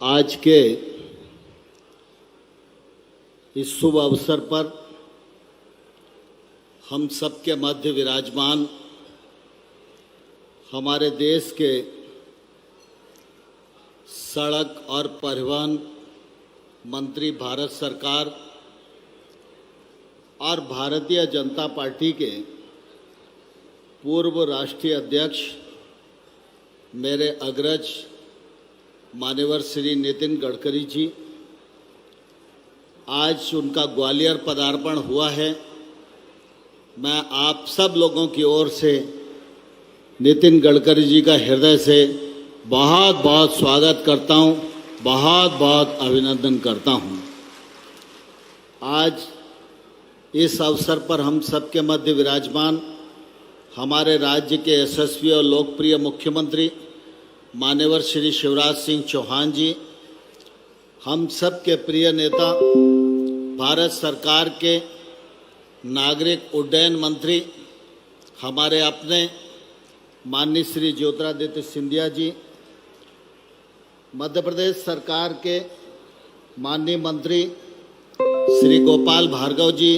आज के इस शुभ अवसर पर हम सबके मध्य विराजमान हमारे देश के सड़क और परिवहन मंत्री भारत सरकार और भारतीय जनता पार्टी के पूर्व राष्ट्रीय अध्यक्ष मेरे अग्रज मान्यवर श्री नितिन गडकरी जी, आज उनका ग्वालियर पदार्पण हुआ है। मैं आप सब लोगों की ओर से नितिन गडकरी जी का हृदय से बहुत बहुत स्वागत करता हूं, बहुत बहुत अभिनंदन करता हूं। आज इस अवसर पर हम सबके मध्य विराजमान हमारे राज्य के यशस्वी और लोकप्रिय मुख्यमंत्री मान्यवर श्री शिवराज सिंह चौहान जी, हम सब के प्रिय नेता भारत सरकार के नागरिक उड्डयन मंत्री हमारे अपने माननीय श्री ज्योतिरादित्य सिंधिया जी, मध्य प्रदेश सरकार के माननीय मंत्री श्री गोपाल भार्गव जी,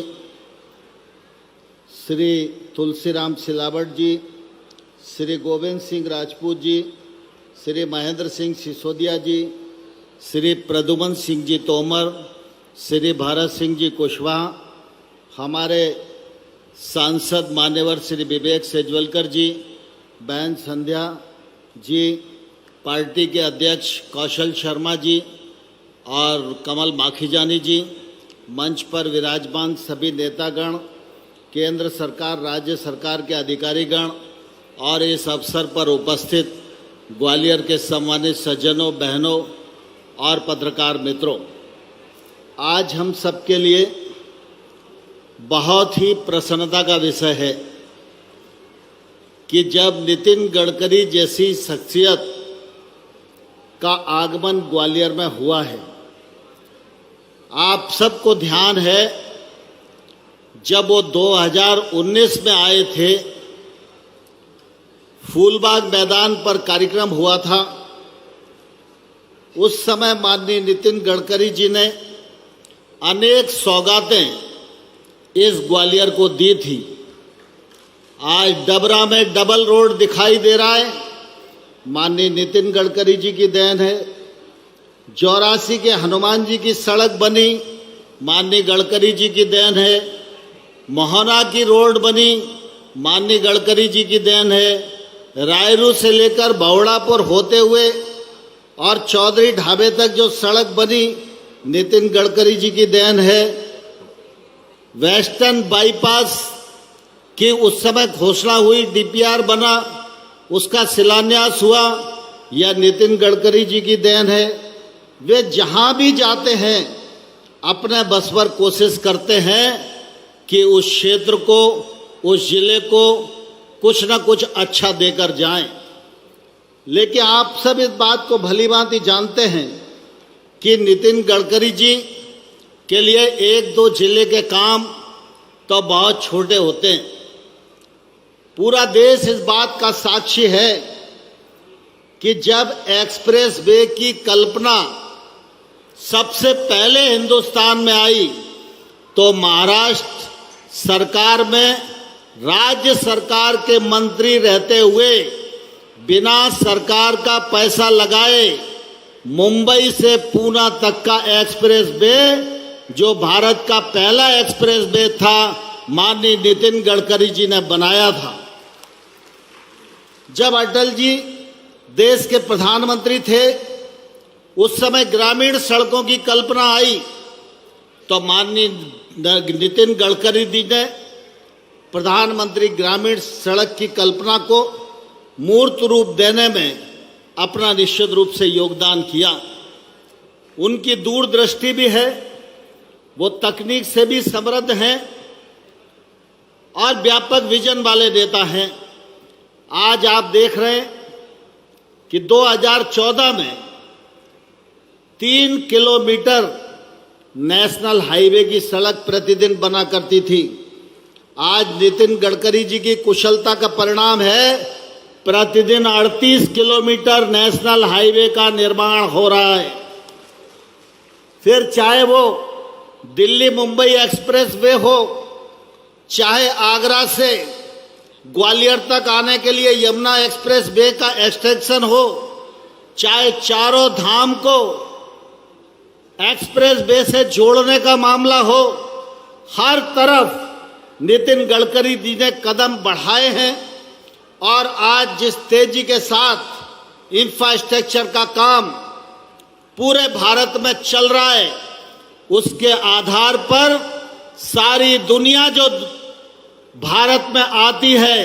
श्री तुलसीराम सिलावट जी, श्री गोविंद सिंह राजपूत जी, श्री महेंद्र सिंह सिसोदिया जी, श्री प्रद्युमन सिंह जी तोमर, श्री भारत सिंह जी कुशवाहा, हमारे सांसद मान्यवर श्री विवेक सेजवलकर जी, बहन संध्या जी, पार्टी के अध्यक्ष कौशल शर्मा जी और कमल माखीजानी जी, मंच पर विराजमान सभी नेतागण, केंद्र सरकार राज्य सरकार के अधिकारीगण और इस अवसर पर उपस्थित ग्वालियर के सम्मानित सज्जनों, बहनों और पत्रकार मित्रों, आज हम सबके लिए बहुत ही प्रसन्नता का विषय है कि जब नितिन गडकरी जैसी शख्सियत का आगमन ग्वालियर में हुआ है। आप सबको ध्यान है जब वो 2019 में आए थे, फूलबाग मैदान पर कार्यक्रम हुआ था। उस समय माननीय नितिन गडकरी जी ने अनेक सौगातें इस ग्वालियर को दी थी। आज डबरा में डबल रोड दिखाई दे रहा है, माननीय नितिन गडकरी जी की देन है। 84 के हनुमान जी की सड़क बनी, माननीय गडकरी जी की देन है। मोहना की रोड बनी, माननीय गडकरी जी की देन है। रायरू से लेकर बवड़ापुर होते हुए और चौधरी ढाबे तक जो सड़क बनी, नितिन गडकरी जी की देन है। वेस्टर्न बाईपास की उस समय घोषणा हुई, डीपीआर बना, उसका शिलान्यास हुआ, यह नितिन गडकरी जी की देन है। वे जहां भी जाते हैं अपने बस पर कोशिश करते हैं कि उस क्षेत्र को, उस जिले को कुछ न कुछ अच्छा देकर जाएं। लेकिन आप सब इस बात को भली भांति जानते हैं कि नितिन गडकरी जी के लिए एक दो जिले के काम तो बहुत छोटे होते हैं। पूरा देश इस बात का साक्षी है कि जब एक्सप्रेस वे की कल्पना सबसे पहले हिंदुस्तान में आई तो महाराष्ट्र सरकार में राज्य सरकार के मंत्री रहते हुए बिना सरकार का पैसा लगाए मुंबई से पूना तक का एक्सप्रेस वे, जो भारत का पहला एक्सप्रेस वे था, माननीय नितिन गडकरी जी ने बनाया था। जब अटल जी देश के प्रधानमंत्री थे, उस समय ग्रामीण सड़कों की कल्पना आई तो माननीय नितिन गडकरी जी ने प्रधानमंत्री ग्रामीण सड़क की कल्पना को मूर्त रूप देने में अपना निश्चित रूप से योगदान किया। उनकी दूरदृष्टि भी है, वो तकनीक से भी समृद्ध हैं और व्यापक विजन वाले नेता हैं। आज आप देख रहे हैं कि 2014 में 3 किलोमीटर नेशनल हाईवे की सड़क प्रतिदिन बना करती थी। आज नितिन गडकरी जी की कुशलता का परिणाम है प्रतिदिन 38 किलोमीटर नेशनल हाईवे का निर्माण हो रहा है। फिर चाहे वो दिल्ली मुंबई एक्सप्रेस वे हो, चाहे आगरा से ग्वालियर तक आने के लिए यमुना एक्सप्रेस वे का एक्सटेंशन हो, चाहे चारों धाम को एक्सप्रेस वे से जोड़ने का मामला हो, हर तरफ नितिन गडकरी जी ने कदम बढ़ाए हैं। और आज जिस तेजी के साथ इंफ्रास्ट्रक्चर का काम पूरे भारत में चल रहा है, उसके आधार पर सारी दुनिया जो भारत में आती है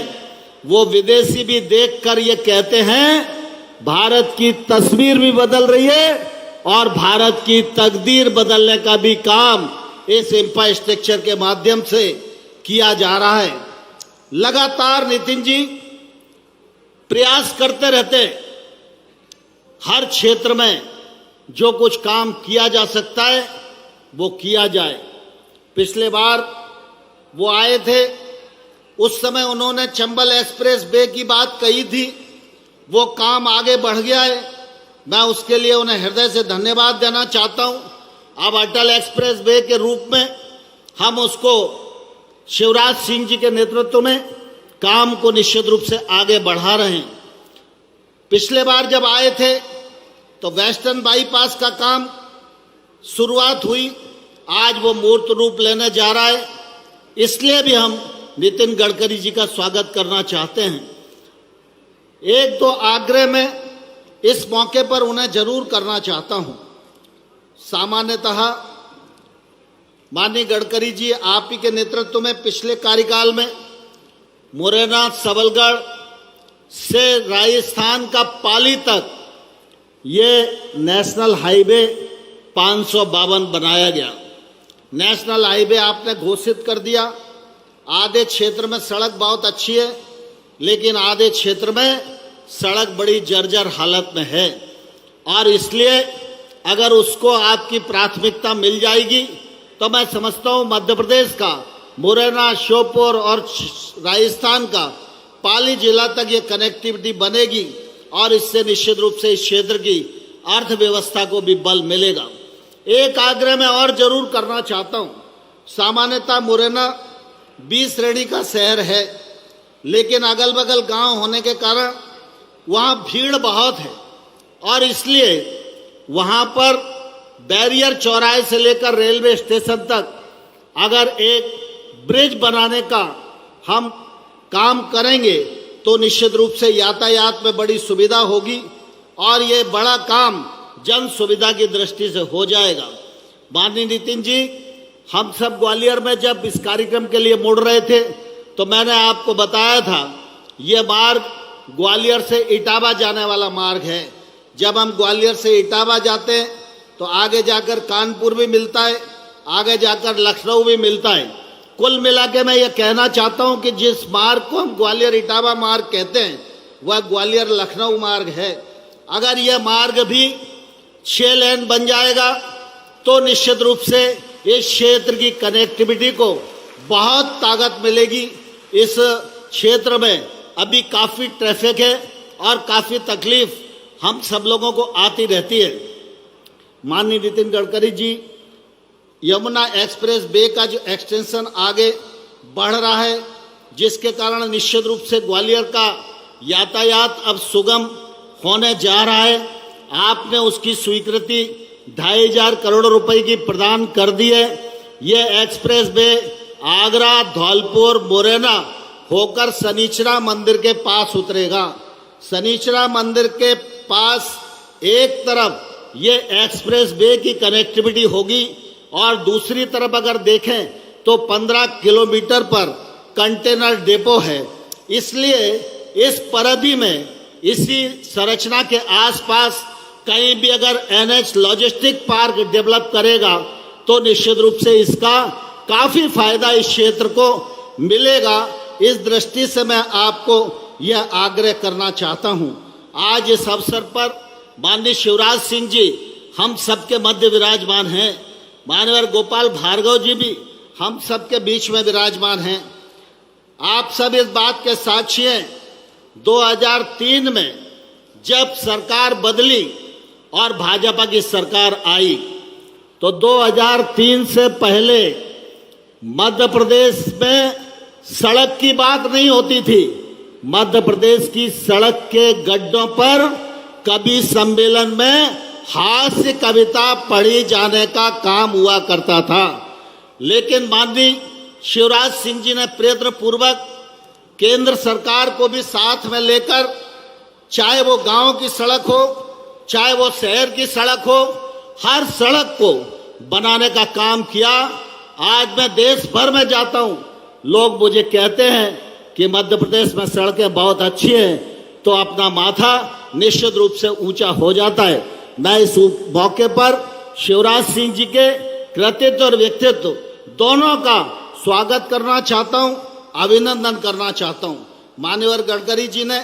वो विदेशी भी देखकर ये कहते हैं भारत की तस्वीर भी बदल रही है और भारत की तकदीर बदलने का भी काम इस इंफ्रास्ट्रक्चर के माध्यम से किया जा रहा है। लगातार नितिन जी प्रयास करते रहते हैं, हर क्षेत्र में जो कुछ काम किया जा सकता है वो किया जाए। पिछले बार वो आए थे, उस समय उन्होंने चंबल एक्सप्रेस वे की बात कही थी, वो काम आगे बढ़ गया है। मैं उसके लिए उन्हें हृदय से धन्यवाद देना चाहता हूं। अब अटल एक्सप्रेस वे के रूप में हम उसको शिवराज सिंह जी के नेतृत्व में काम को निश्चित रूप से आगे बढ़ा रहे हैं। पिछले बार जब आए थे तो वेस्टर्न बाईपास का काम शुरुआत हुई, आज वो मूर्त रूप लेने जा रहा है। इसलिए भी हम नितिन गडकरी जी का स्वागत करना चाहते हैं। एक दो आग्रह में इस मौके पर उन्हें जरूर करना चाहता हूं। सामान्यतः माननीय गडकरी जी, आप ही के नेतृत्व में पिछले कार्यकाल में मुरैना सबलगढ़ से राजस्थान का पाली तक ये नेशनल हाईवे 552 बनाया गया। नेशनल हाईवे आपने घोषित कर दिया। आधे क्षेत्र में सड़क बहुत अच्छी है, लेकिन आधे क्षेत्र में सड़क बड़ी जर्जर हालत में है और इसलिए अगर उसको आपकी प्राथमिकता मिल जाएगी तो मैं समझता हूँ मध्य प्रदेश का मुरैना, श्योपुर और राजस्थान का पाली जिला तक ये कनेक्टिविटी बनेगी और इससे निश्चित रूप से इस क्षेत्र की अर्थव्यवस्था को भी बल मिलेगा। एक आग्रह मैं और जरूर करना चाहता हूँ। सामान्यतः मुरैना 20 श्रेणी का शहर है, लेकिन अगल बगल गांव होने के कारण वहाँ भीड़ बहुत है और इसलिए वहाँ पर बैरियर चौराहे से लेकर रेलवे स्टेशन तक अगर एक ब्रिज बनाने का हम काम करेंगे तो निश्चित रूप से यातायात में बड़ी सुविधा होगी और ये बड़ा काम जन सुविधा की दृष्टि से हो जाएगा। माननीय नितिन जी, हम सब ग्वालियर में जब इस कार्यक्रम के लिए मुड़ रहे थे तो मैंने आपको बताया था ये मार्ग ग्वालियर से इटावा जाने वाला मार्ग है। जब हम ग्वालियर से इटावा जाते हैं तो आगे जाकर कानपुर भी मिलता है, आगे जाकर लखनऊ भी मिलता है। कुल मिला के मैं ये कहना चाहता हूँ कि जिस मार्ग को हम ग्वालियर इटावा मार्ग कहते हैं वह ग्वालियर लखनऊ मार्ग है। अगर यह मार्ग भी 6 लेन बन जाएगा तो निश्चित रूप से इस क्षेत्र की कनेक्टिविटी को बहुत ताकत मिलेगी। इस क्षेत्र में अभी काफ़ी ट्रैफिक है और काफ़ी तकलीफ हम सब लोगों को आती रहती है। माननीय नितिन गडकरी जी, यमुना एक्सप्रेस वे का जो एक्सटेंशन आगे बढ़ रहा है, जिसके कारण निश्चित रूप से ग्वालियर का यातायात अब सुगम होने जा रहा है। आपने उसकी स्वीकृति 2500 करोड़ रुपए की प्रदान कर दी है। ये एक्सप्रेस वे आगरा, धौलपुर, मुरैना होकर शनिचरा मंदिर के पास उतरेगा। शनिचरा मंदिर के पास एक तरफ ये एक्सप्रेस वे की कनेक्टिविटी होगी और दूसरी तरफ अगर देखें तो 15 किलोमीटर पर कंटेनर डिपो है। इसलिए इस परिधि में, इसी संरचना के आसपास कहीं भी अगर एनएच लॉजिस्टिक पार्क डेवलप करेगा तो निश्चित रूप से इसका काफ़ी फायदा इस क्षेत्र को मिलेगा। इस दृष्टि से मैं आपको यह आग्रह करना चाहता हूं। आज इस अवसर पर माननीय शिवराज सिंह जी हम सबके मध्य विराजमान हैं। माननीय गोपाल भार्गव जी भी हम सबके बीच में विराजमान हैं। आप सब इस बात के साक्षी हैं, 2003 में जब सरकार बदली और भाजपा की सरकार आई तो 2003 से पहले मध्य प्रदेश में सड़क की बात नहीं होती थी। मध्य प्रदेश की सड़क के गड्ढों पर कवि सम्मेलन में हास्य कविता पढ़ी जाने का काम हुआ करता था। लेकिन माननीय शिवराज सिंह जी ने प्रयत्न पूर्वक केंद्र सरकार को भी साथ में लेकर, चाहे वो गांव की सड़क हो, चाहे वो शहर की सड़क हो, हर सड़क को बनाने का काम किया। आज मैं देश भर में जाता हूं, लोग मुझे कहते हैं कि मध्य प्रदेश में सड़कें बहुत अच्छी हैं, तो अपना माथा निश्चित रूप से ऊंचा हो जाता है। मैं इस मौके पर शिवराज सिंह जी के कृतित्व और व्यक्तित्व दोनों का स्वागत करना चाहता हूं, अभिनंदन करना चाहता हूं। माननीय गडकरी जी ने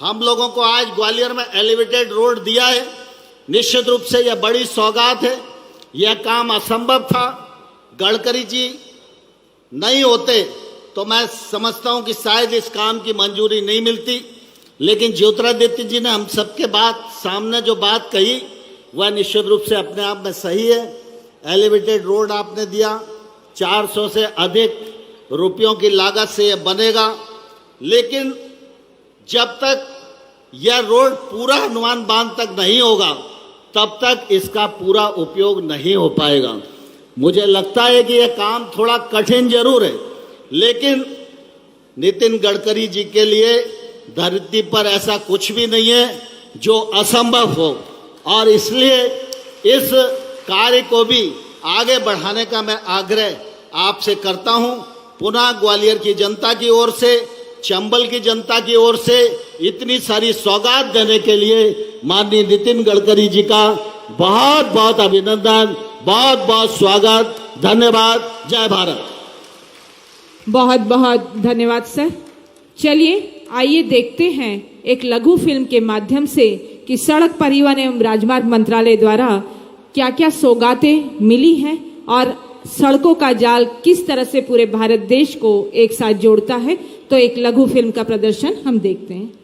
हम लोगों को आज ग्वालियर में एलिवेटेड रोड दिया है। निश्चित रूप से यह बड़ी सौगात है। यह काम असंभव था। गडकरी जी नहीं होते तो मैं समझता हूं कि शायद इस काम की मंजूरी नहीं मिलती। लेकिन ज्योतिरादित्य जी ने हम सबके सामने जो बात कही वह निश्चित रूप से अपने आप में सही है। एलिवेटेड रोड आपने दिया, 400 से अधिक रुपयों की लागत से यह बनेगा। लेकिन जब तक यह रोड पूरा हनुमान बांध तक नहीं होगा तब तक इसका पूरा उपयोग नहीं हो पाएगा। मुझे लगता है कि यह काम थोड़ा कठिन जरूर है, लेकिन नितिन गडकरी जी के लिए धरती पर ऐसा कुछ भी नहीं है जो असंभव हो, और इसलिए इस कार्य को भी आगे बढ़ाने का मैं आग्रह आपसे करता हूं। पुनः ग्वालियर की जनता की ओर से, चंबल की जनता की ओर से इतनी सारी सौगात देने के लिए माननीय नितिन गडकरी जी का बहुत बहुत अभिनंदन, बहुत बहुत स्वागत। धन्यवाद। जय भारत। बहुत बहुत धन्यवाद सर। चलिए आइए देखते हैं एक लघु फिल्म के माध्यम से कि सड़क परिवहन एवं राजमार्ग मंत्रालय द्वारा क्या क्या सौगातें मिली हैं और सड़कों का जाल किस तरह से पूरे भारत देश को एक साथ जोड़ता है। तो एक लघु फिल्म का प्रदर्शन हम देखते हैं।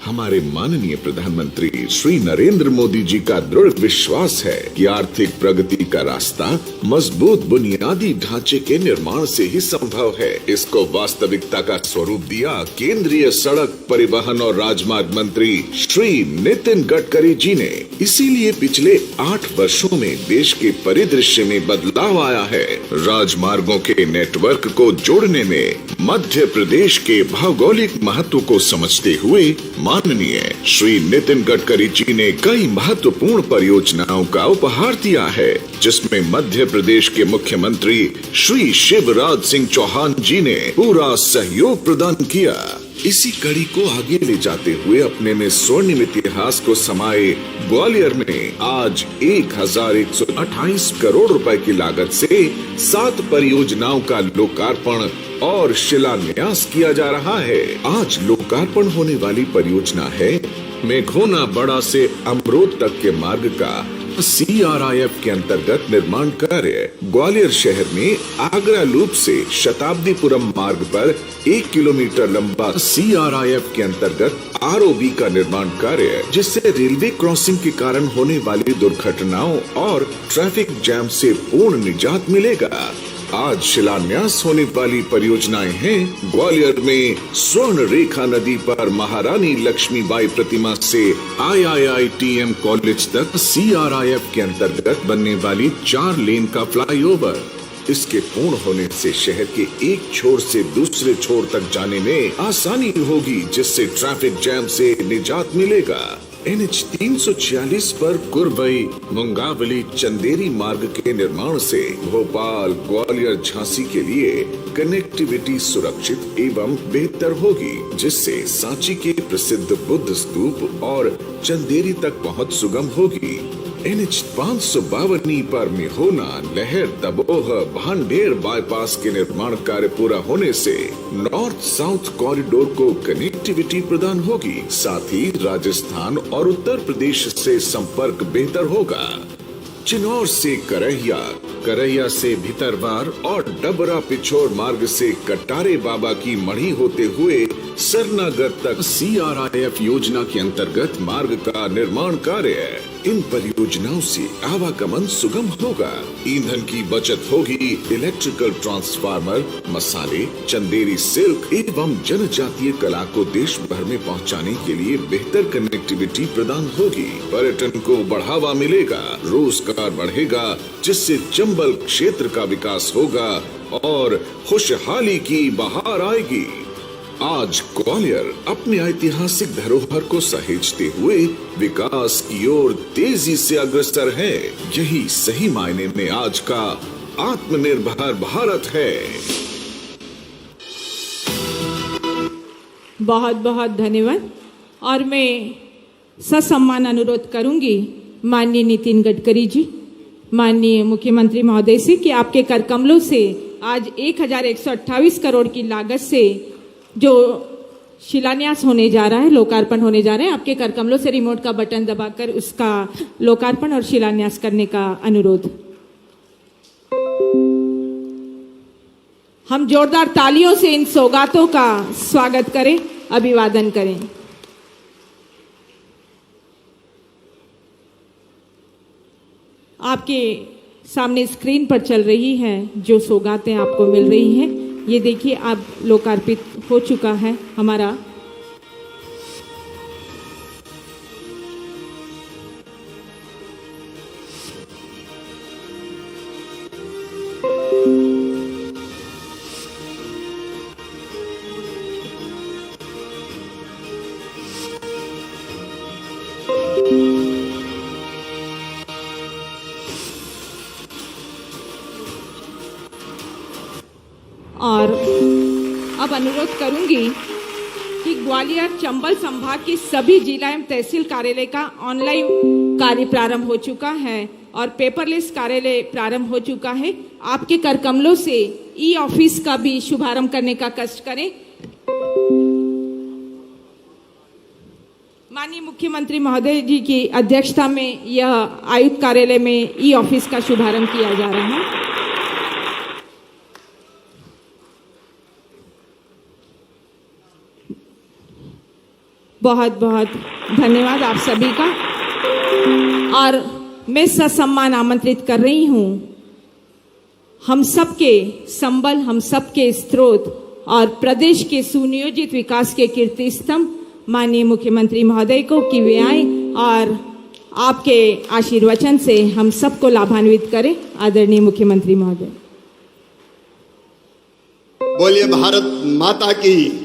हमारे माननीय प्रधानमंत्री श्री नरेंद्र मोदी जी का दृढ़ विश्वास है कि आर्थिक प्रगति का रास्ता मजबूत बुनियादी ढांचे के निर्माण से ही संभव है। इसको वास्तविकता का स्वरूप दिया केंद्रीय सड़क परिवहन और राजमार्ग मंत्री श्री नितिन गडकरी जी ने। इसीलिए पिछले 8 वर्षों में देश के परिदृश्य में बदलाव आया है। राजमार्गों के नेटवर्क को जोड़ने में मध्य प्रदेश के भौगोलिक महत्व को समझते हुए माननीय श्री नितिन गडकरी जी ने कई महत्वपूर्ण परियोजनाओं का उपहार दिया है, जिसमें मध्य प्रदेश के मुख्यमंत्री श्री शिवराज सिंह चौहान जी ने पूरा सहयोग प्रदान किया। इसी कड़ी को आगे ले जाते हुए अपने में स्वर्णिम इतिहास को समाये ग्वालियर में आज 1128 करोड़ रुपए की लागत से 7 परियोजनाओं का लोकार्पण और शिलान्यास किया जा रहा है। आज लोकार्पण होने वाली परियोजना है मेघोना बड़ा से अमरोद तक के मार्ग का CRIF के अंतर्गत निर्माण कार्य। ग्वालियर शहर में आगरा लूप से शताब्दीपुरम मार्ग पर 1 किलोमीटर लंबा CRIF के अंतर्गत ROB का निर्माण कार्य, जिससे रेलवे क्रॉसिंग के कारण होने वाली दुर्घटनाओं और ट्रैफिक जैम से पूर्ण निजात मिलेगा। आज शिलान्यास होने वाली परियोजनाएं हैं ग्वालियर में स्वर्ण रेखा नदी पर महारानी लक्ष्मीबाई प्रतिमा से IIITM कॉलेज तक CRIF के अंतर्गत बनने वाली 4 लेन का फ्लाईओवर। इसके पूर्ण होने से शहर के एक छोर से दूसरे छोर तक जाने में आसानी होगी, जिससे ट्रैफिक जैम से निजात मिलेगा। NH 346 पर कुरबई मुंगावली चंदेरी मार्ग के निर्माण से भोपाल ग्वालियर झांसी के लिए कनेक्टिविटी सुरक्षित एवं बेहतर होगी, जिससे सांची के प्रसिद्ध बुद्ध स्तूप और चंदेरी तक पहुंच सुगम होगी। NH 552 पर मिहोना, लहर, दबोह, भांडेर बाईपास के निर्माण कार्य पूरा होने से नॉर्थ साउथ कॉरिडोर को कनेक्टिविटी प्रदान होगी। साथ ही राजस्थान और उत्तर प्रदेश से संपर्क बेहतर होगा। चिन्नौर से करैया, करैया से भितरवार और डबरा पिछोर मार्ग से कटारे बाबा की मढ़ी होते हुए सरनागढ़ तक CRIF योजना के अंतर्गत मार्ग का निर्माण कार्य है। इन परियोजनाओं से आवागमन सुगम होगा, ईंधन की बचत होगी, इलेक्ट्रिकल ट्रांसफार्मर, मसाले, चंदेरी सिल्क एवं जनजातीय कला को देश भर में पहुंचाने के लिए बेहतर कनेक्टिविटी प्रदान होगी। पर्यटन को बढ़ावा मिलेगा, रोजगार बढ़ेगा, जिससे चंबल क्षेत्र का विकास होगा और खुशहाली की बहार आएगी। आज ग्वालियर अपनी ऐतिहासिक धरोहर को सहेजते हुए विकास की ओर तेजी से अग्रसर है। यही सही मायने में आज का आत्मनिर्भर भारत है। बहुत बहुत धन्यवाद। और मैं ससम्मान अनुरोध करूंगी माननीय नितिन गडकरी जी, माननीय मुख्यमंत्री महोदय से कि आपके कर कमलों से आज 1128 करोड़ की लागत से जो शिलान्यास होने जा रहा है, लोकार्पण होने जा रहे हैं, आपके कर कमलों से रिमोट का बटन दबाकर उसका लोकार्पण और शिलान्यास करने का अनुरोध। हम जोरदार तालियों से इन सौगातों का स्वागत करें, अभिवादन करें। आपके सामने स्क्रीन पर चल रही है जो सौगातें आपको मिल रही हैं, ये देखिए अब लोकार्पित हो चुका है हमारा और अब अनुरोध करूंगी कि ग्वालियर चंबल संभाग के सभी जिला एवं तहसील कार्यालय का ऑनलाइन कार्य प्रारंभ हो चुका है और पेपरलेस कार्यालय प्रारंभ हो चुका है। आपके कर कमलों से ई ऑफिस का भी शुभारंभ करने का कष्ट करें। माननीय मुख्यमंत्री महोदय जी की अध्यक्षता में यह आयुक्त कार्यालय में ई ऑफिस का शुभारंभ किया जा रहा है। बहुत बहुत धन्यवाद आप सभी का। और मैं ससम्मान आमंत्रित कर रही हूं हम सबके संबल, हम सबके स्रोत और प्रदेश के सुनियोजित विकास के कीर्ति स्तंभ माननीय मुख्यमंत्री महोदय को कि वे आए और आपके आशीर्वचन से हम सबको लाभान्वित करें। आदरणीय मुख्यमंत्री महोदय। बोलिए भारत माता की।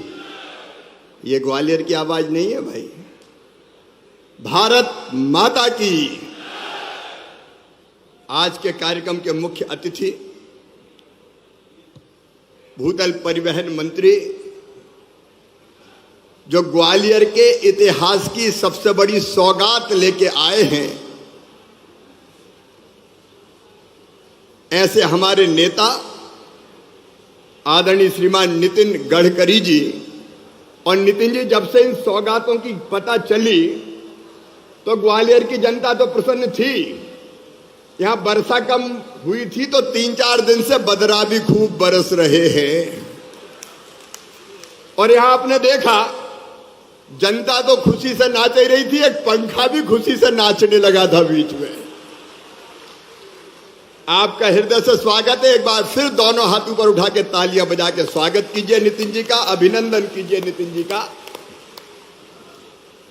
ये ग्वालियर की आवाज नहीं है भाई, भारत माता की। आज के कार्यक्रम के मुख्य अतिथि भूतल परिवहन मंत्री, जो ग्वालियर के इतिहास की सबसे बड़ी सौगात लेके आए हैं, ऐसे हमारे नेता आदरणीय श्रीमान नितिन गडकरी जी। और नितिन जी, जब से इन सौगातों की पता चली तो ग्वालियर की जनता तो प्रसन्न थी। यहां वर्षा कम हुई थी तो 3-4 दिन से बदरा भी खूब बरस रहे हैं। और यहां आपने देखा जनता तो खुशी से नाच ही रही थी, एक पंखा भी खुशी से नाचने लगा था बीच में। आपका हृदय से स्वागत है। एक बार फिर दोनों हाथ ऊपर उठा के तालियां बजा के स्वागत कीजिए नितिन जी का, अभिनंदन कीजिए नितिन जी का।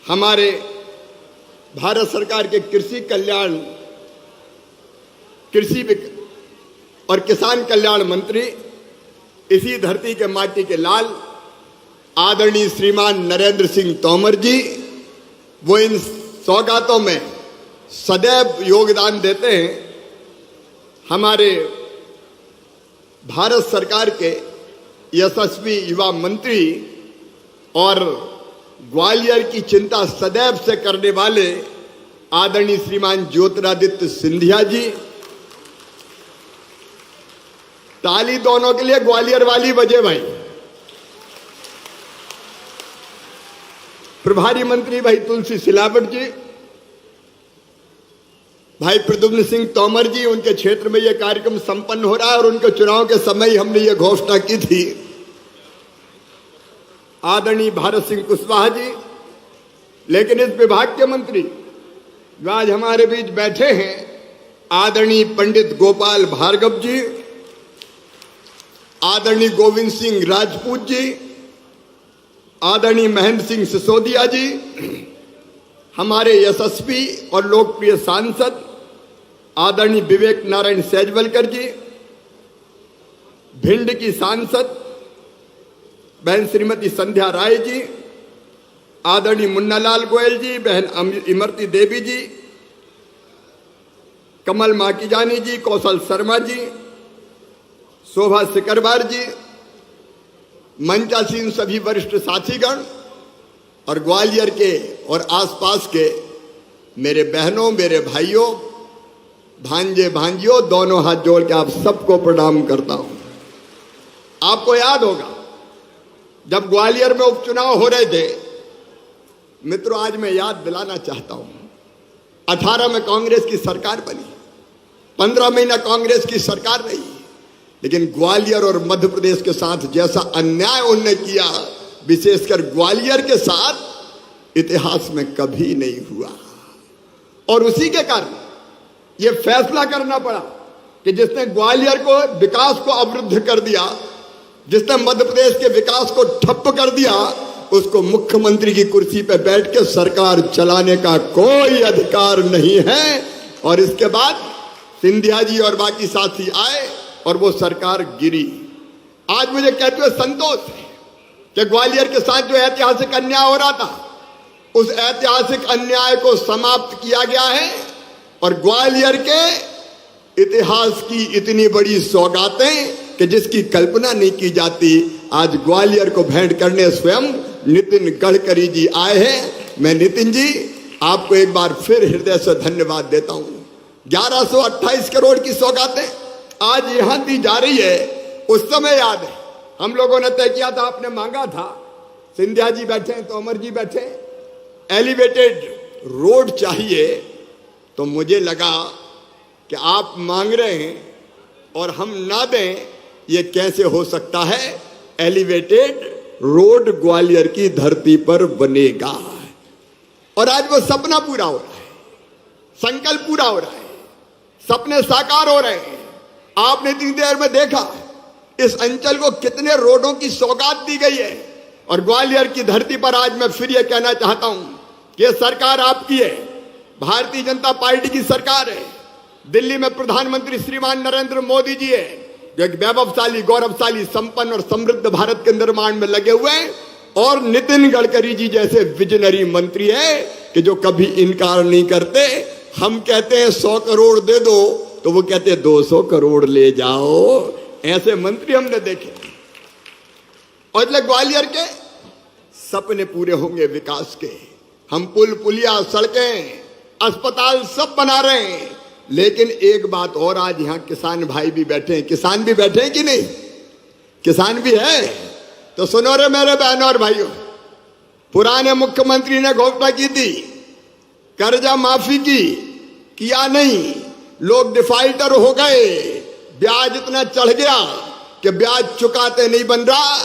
हमारे भारत सरकार के कृषि और किसान कल्याण मंत्री, इसी धरती के माटी के लाल आदरणीय श्रीमान नरेंद्र सिंह तोमर जी, वो इन सौगातों में सदैव योगदान देते हैं। हमारे भारत सरकार के यशस्वी युवा मंत्री और ग्वालियर की चिंता सदैव से करने वाले आदरणीय श्रीमान ज्योतिरादित्य सिंधिया जी। ताली दोनों के लिए ग्वालियर वाली बजे भाई। प्रभारी मंत्री भाई तुलसी सिलावट जी, भाई प्रद्युम्न सिंह तोमर जी, उनके क्षेत्र में यह कार्यक्रम संपन्न हो रहा है और उनके चुनाव के समय हमने ये घोषणा की थी। आदरणीय भारत सिंह कुशवाहा जी, लेकिन इस विभाग के मंत्री जो आज हमारे बीच बैठे हैं, आदरणीय पंडित गोपाल भार्गव जी, आदरणीय गोविंद सिंह राजपूत जी, आदरणीय महेंद्र सिंह सिसोदिया जी, हमारे यशस्वी और लोकप्रिय सांसद आदरणीय विवेक नारायण सैजवलकर जी, भिंड की सांसद बहन श्रीमती संध्या राय जी, आदरणीय मुन्नालाल गोयल जी, बहन इमरती देवी जी, कमल माकीजानी जी, कौशल शर्मा जी, शोभा सिकरवार जी, मंचासीन सभी वरिष्ठ साथीगण और ग्वालियर के और आसपास के मेरे बहनों, मेरे भाइयों, भांजे भांजियों, दोनों हाथ जोड़ के आप सबको प्रणाम करता हूं। आपको याद होगा जब ग्वालियर में उपचुनाव हो रहे थे, मित्रों, आज मैं याद दिलाना चाहता हूं, 18 में कांग्रेस की सरकार बनी, 15 महीना कांग्रेस की सरकार रही, लेकिन ग्वालियर और मध्य प्रदेश के साथ जैसा अन्याय उन्होंने किया, विशेषकर ग्वालियर के साथ, इतिहास में कभी नहीं हुआ। और उसी के कारण यह फैसला करना पड़ा कि जिसने ग्वालियर को विकास को अवरुद्ध कर दिया, जिसने मध्य प्रदेश के विकास को ठप्प कर दिया, उसको मुख्यमंत्री की कुर्सी पर बैठ के सरकार चलाने का कोई अधिकार नहीं है। और इसके बाद सिंधिया जी और बाकी साथी आए और वो सरकार गिरी। आज मुझे कहते हुए संतोष है कि ग्वालियर के साथ जो ऐतिहासिक अन्याय हो रहा था, उस ऐतिहासिक अन्याय को समाप्त किया गया है और ग्वालियर के इतिहास की इतनी बड़ी सौगातें कि जिसकी कल्पना नहीं की जाती, आज ग्वालियर को भेंट करने स्वयं नितिन गडकरी जी आए हैं। मैं नितिन जी आपको एक बार फिर हृदय से धन्यवाद देता हूं। 1128 करोड़ की सौगातें आज यहां दी जा रही है। उस समय याद है हम लोगों ने तय किया था, आपने मांगा था, सिंधिया जी बैठे, तोमर जी बैठे, एलिवेटेड रोड चाहिए। तो मुझे लगा कि आप मांग रहे हैं और हम ना दें, ये कैसे हो सकता है। एलिवेटेड रोड ग्वालियर की धरती पर बनेगा और आज वो सपना पूरा हो रहा है, संकल्प पूरा हो रहा है, सपने साकार हो रहे हैं। आपने इतनी देर में देखा इस अंचल को कितने रोडों की सौगात दी गई है। और ग्वालियर की धरती पर आज मैं फिर यह कहना चाहता हूं कि यह सरकार आपकी है, भारतीय जनता पार्टी की सरकार है। दिल्ली में प्रधानमंत्री श्रीमान नरेंद्र मोदी जी है, जो एक वैभवशाली, गौरवशाली, संपन्न और समृद्ध भारत के निर्माण में लगे हुए हैं। और नितिन गडकरी जी जैसे विजनरी मंत्री है कि जो कभी इनकार नहीं करते। हम कहते हैं 100 करोड़ दे दो, तो वो कहते हैं 200 करोड़ ले जाओ। ऐसे मंत्री हमने देखे। और इसलिए ग्वालियर के सपने पूरे होंगे विकास के। हम पुल पुलिया, सड़कें, अस्पताल सब बना रहे हैं। लेकिन एक बात और, आज यहां किसान भाई भी बैठे हैं। किसान भी बैठे हैं कि नहीं? किसान भी है। तो सुनो रे मेरे बहनों और भाइयों, पुराने मुख्यमंत्री ने घोषणा की थी कर्जा माफी की, किया नहीं, लोग डिफाल्टर हो गए, ब्याज इतना चढ़ गया कि ब्याज चुकाते नहीं बन रहा।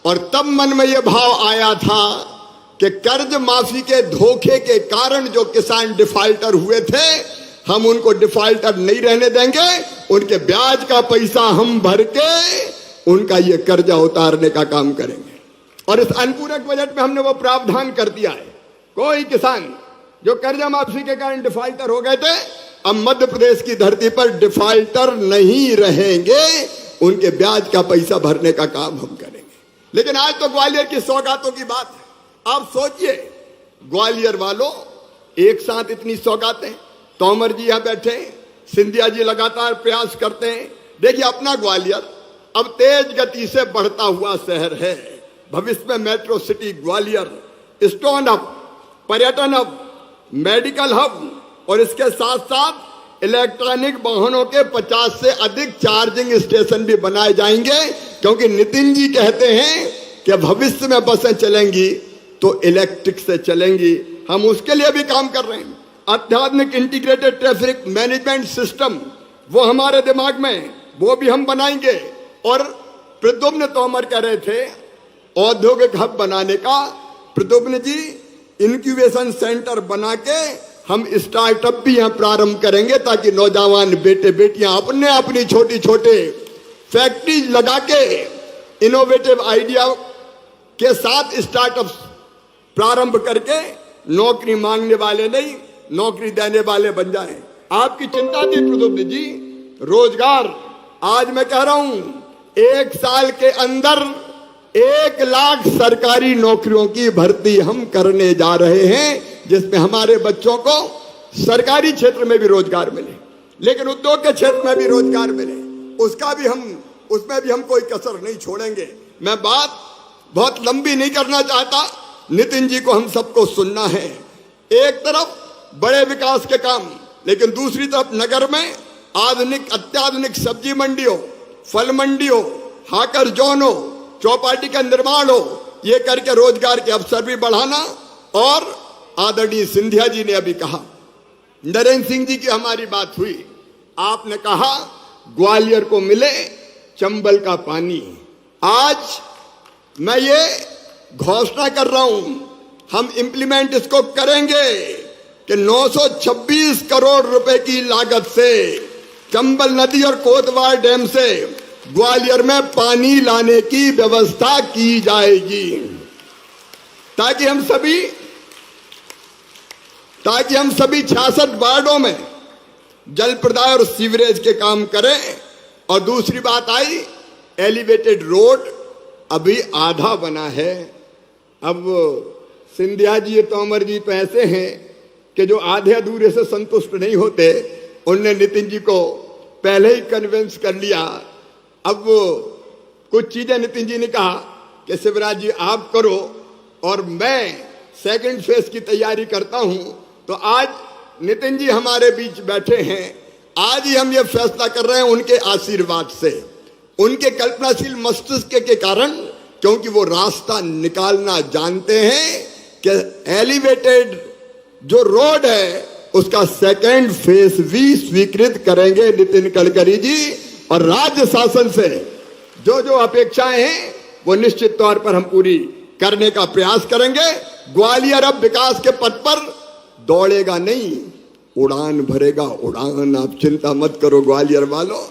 और तब मन में यह भाव आया था कि कर्ज माफी के धोखे के कारण जो किसान डिफाल्टर हुए थे, हम उनको डिफाल्टर नहीं रहने देंगे, उनके ब्याज का पैसा हम भर के उनका ये कर्जा उतारने का काम करेंगे। और इस अनुपूरक बजट में हमने वो प्रावधान कर दिया है, कोई किसान जो कर्जा माफी के कारण डिफाल्टर हो गए थे, अब मध्य प्रदेश की धरती पर डिफाल्टर नहीं रहेंगे, उनके ब्याज का पैसा भरने का काम हम करेंगे। लेकिन आज तो ग्वालियर की सौगातों की बात है। आप सोचिए, ग्वालियर वालों, एक साथ इतनी सौगातें। तोमर जी यहां बैठे, सिंधिया जी लगातार प्रयास करते हैं। देखिए, अपना ग्वालियर अब तेज गति से बढ़ता हुआ शहर है। भविष्य में metro city Gwalior stone hub, पर्यटन हब, मेडिकल हब, और इसके साथ साथ इलेक्ट्रॉनिक वाहनों के 50 से अधिक चार्जिंग स्टेशन भी बनाए जाएंगे, क्योंकि नितिन जी कहते हैं कि भविष्य में बसें चलेंगी तो इलेक्ट्रिक से चलेंगी। हम उसके लिए भी काम कर रहे हैं। अत्याधुनिक इंटीग्रेटेड ट्रैफिक मैनेजमेंट सिस्टम वो हमारे दिमाग में, वो भी हम बनाएंगे। और प्रद्युम्न तोमर कह रहे थे औद्योगिक हब बनाने का। प्रद्युम्न जी, इंक्यूबेशन सेंटर बना के हम स्टार्टअप भी यहाँ प्रारंभ करेंगे, ताकि नौजवान बेटे बेटियां अपनी छोटी छोटे फैक्ट्री लगा के इनोवेटिव आइडिया के साथ स्टार्टअप प्रारंभ करके नौकरी मांगने वाले नहीं, नौकरी देने वाले बन जाएं। आपकी चिंता थी प्रद्युम्न जी, रोजगार। आज मैं कह रहा हूं 1 साल के अंदर 1 लाख सरकारी नौकरियों की भर्ती हम करने जा रहे हैं, जिसमें हमारे बच्चों को सरकारी क्षेत्र में भी रोजगार मिले, लेकिन उद्योग के क्षेत्र में भी रोजगार मिले, उसमें भी हम कोई कसर नहीं छोड़ेंगे। मैं बात बहुत लंबी नहीं करना चाहता, नितिन जी को हम सबको सुनना है। एक तरफ बड़े विकास के काम, लेकिन दूसरी तरफ नगर में अत्याधुनिक सब्जी मंडी हो, फल मंडी हो, हाकर जोन हो, चौपाटी का निर्माण हो, ये करके रोजगार के अवसर भी बढ़ाना। और आदरणीय सिंधिया जी ने अभी कहा, नरेंद्र सिंह जी की हमारी बात हुई, आपने कहा ग्वालियर को मिले चंबल का पानी। आज मैं ये घोषणा कर रहा हूं, हम इंप्लीमेंट इसको करेंगे कि 926 करोड़ रुपए की लागत से चंबल नदी और कोतवाल डैम से ग्वालियर में पानी लाने की व्यवस्था की जाएगी, ताकि हम सभी 66 वार्डों में जल प्रदाय और सीवरेज के काम करें। और दूसरी बात आई, एलिवेटेड रोड अभी आधा बना है। अब सिंधिया जी, तोमर जी तो ऐसे हैं कि जो आधे अधूरे से संतुष्ट नहीं होते। उनने नितिन जी को पहले ही कन्विंस कर लिया। अब कुछ चीजें नितिन जी ने कहा कि शिवराज जी आप करो और मैं सेकंड फेज की तैयारी करता हूं। तो आज नितिन जी हमारे बीच बैठे हैं। आज ही हम ये फैसला कर रहे हैं उनके आशीर्वाद से, उनके कल्पनाशील मस्तिष्क के कारण, क्योंकि वो रास्ता निकालना जानते हैं कि एलिवेटेड जो रोड है उसका सेकंड फेज भी स्वीकृत करेंगे नितिन गडकरी जी। और राज्य शासन से जो जो अपेक्षाएं हैं वो निश्चित तौर पर हम पूरी करने का प्रयास करेंगे। ग्वालियर अब विकास के पथ पर दौड़ेगा नहीं, उड़ान भरेगा, उड़ान। आप चिंता मत करो ग्वालियर वालों।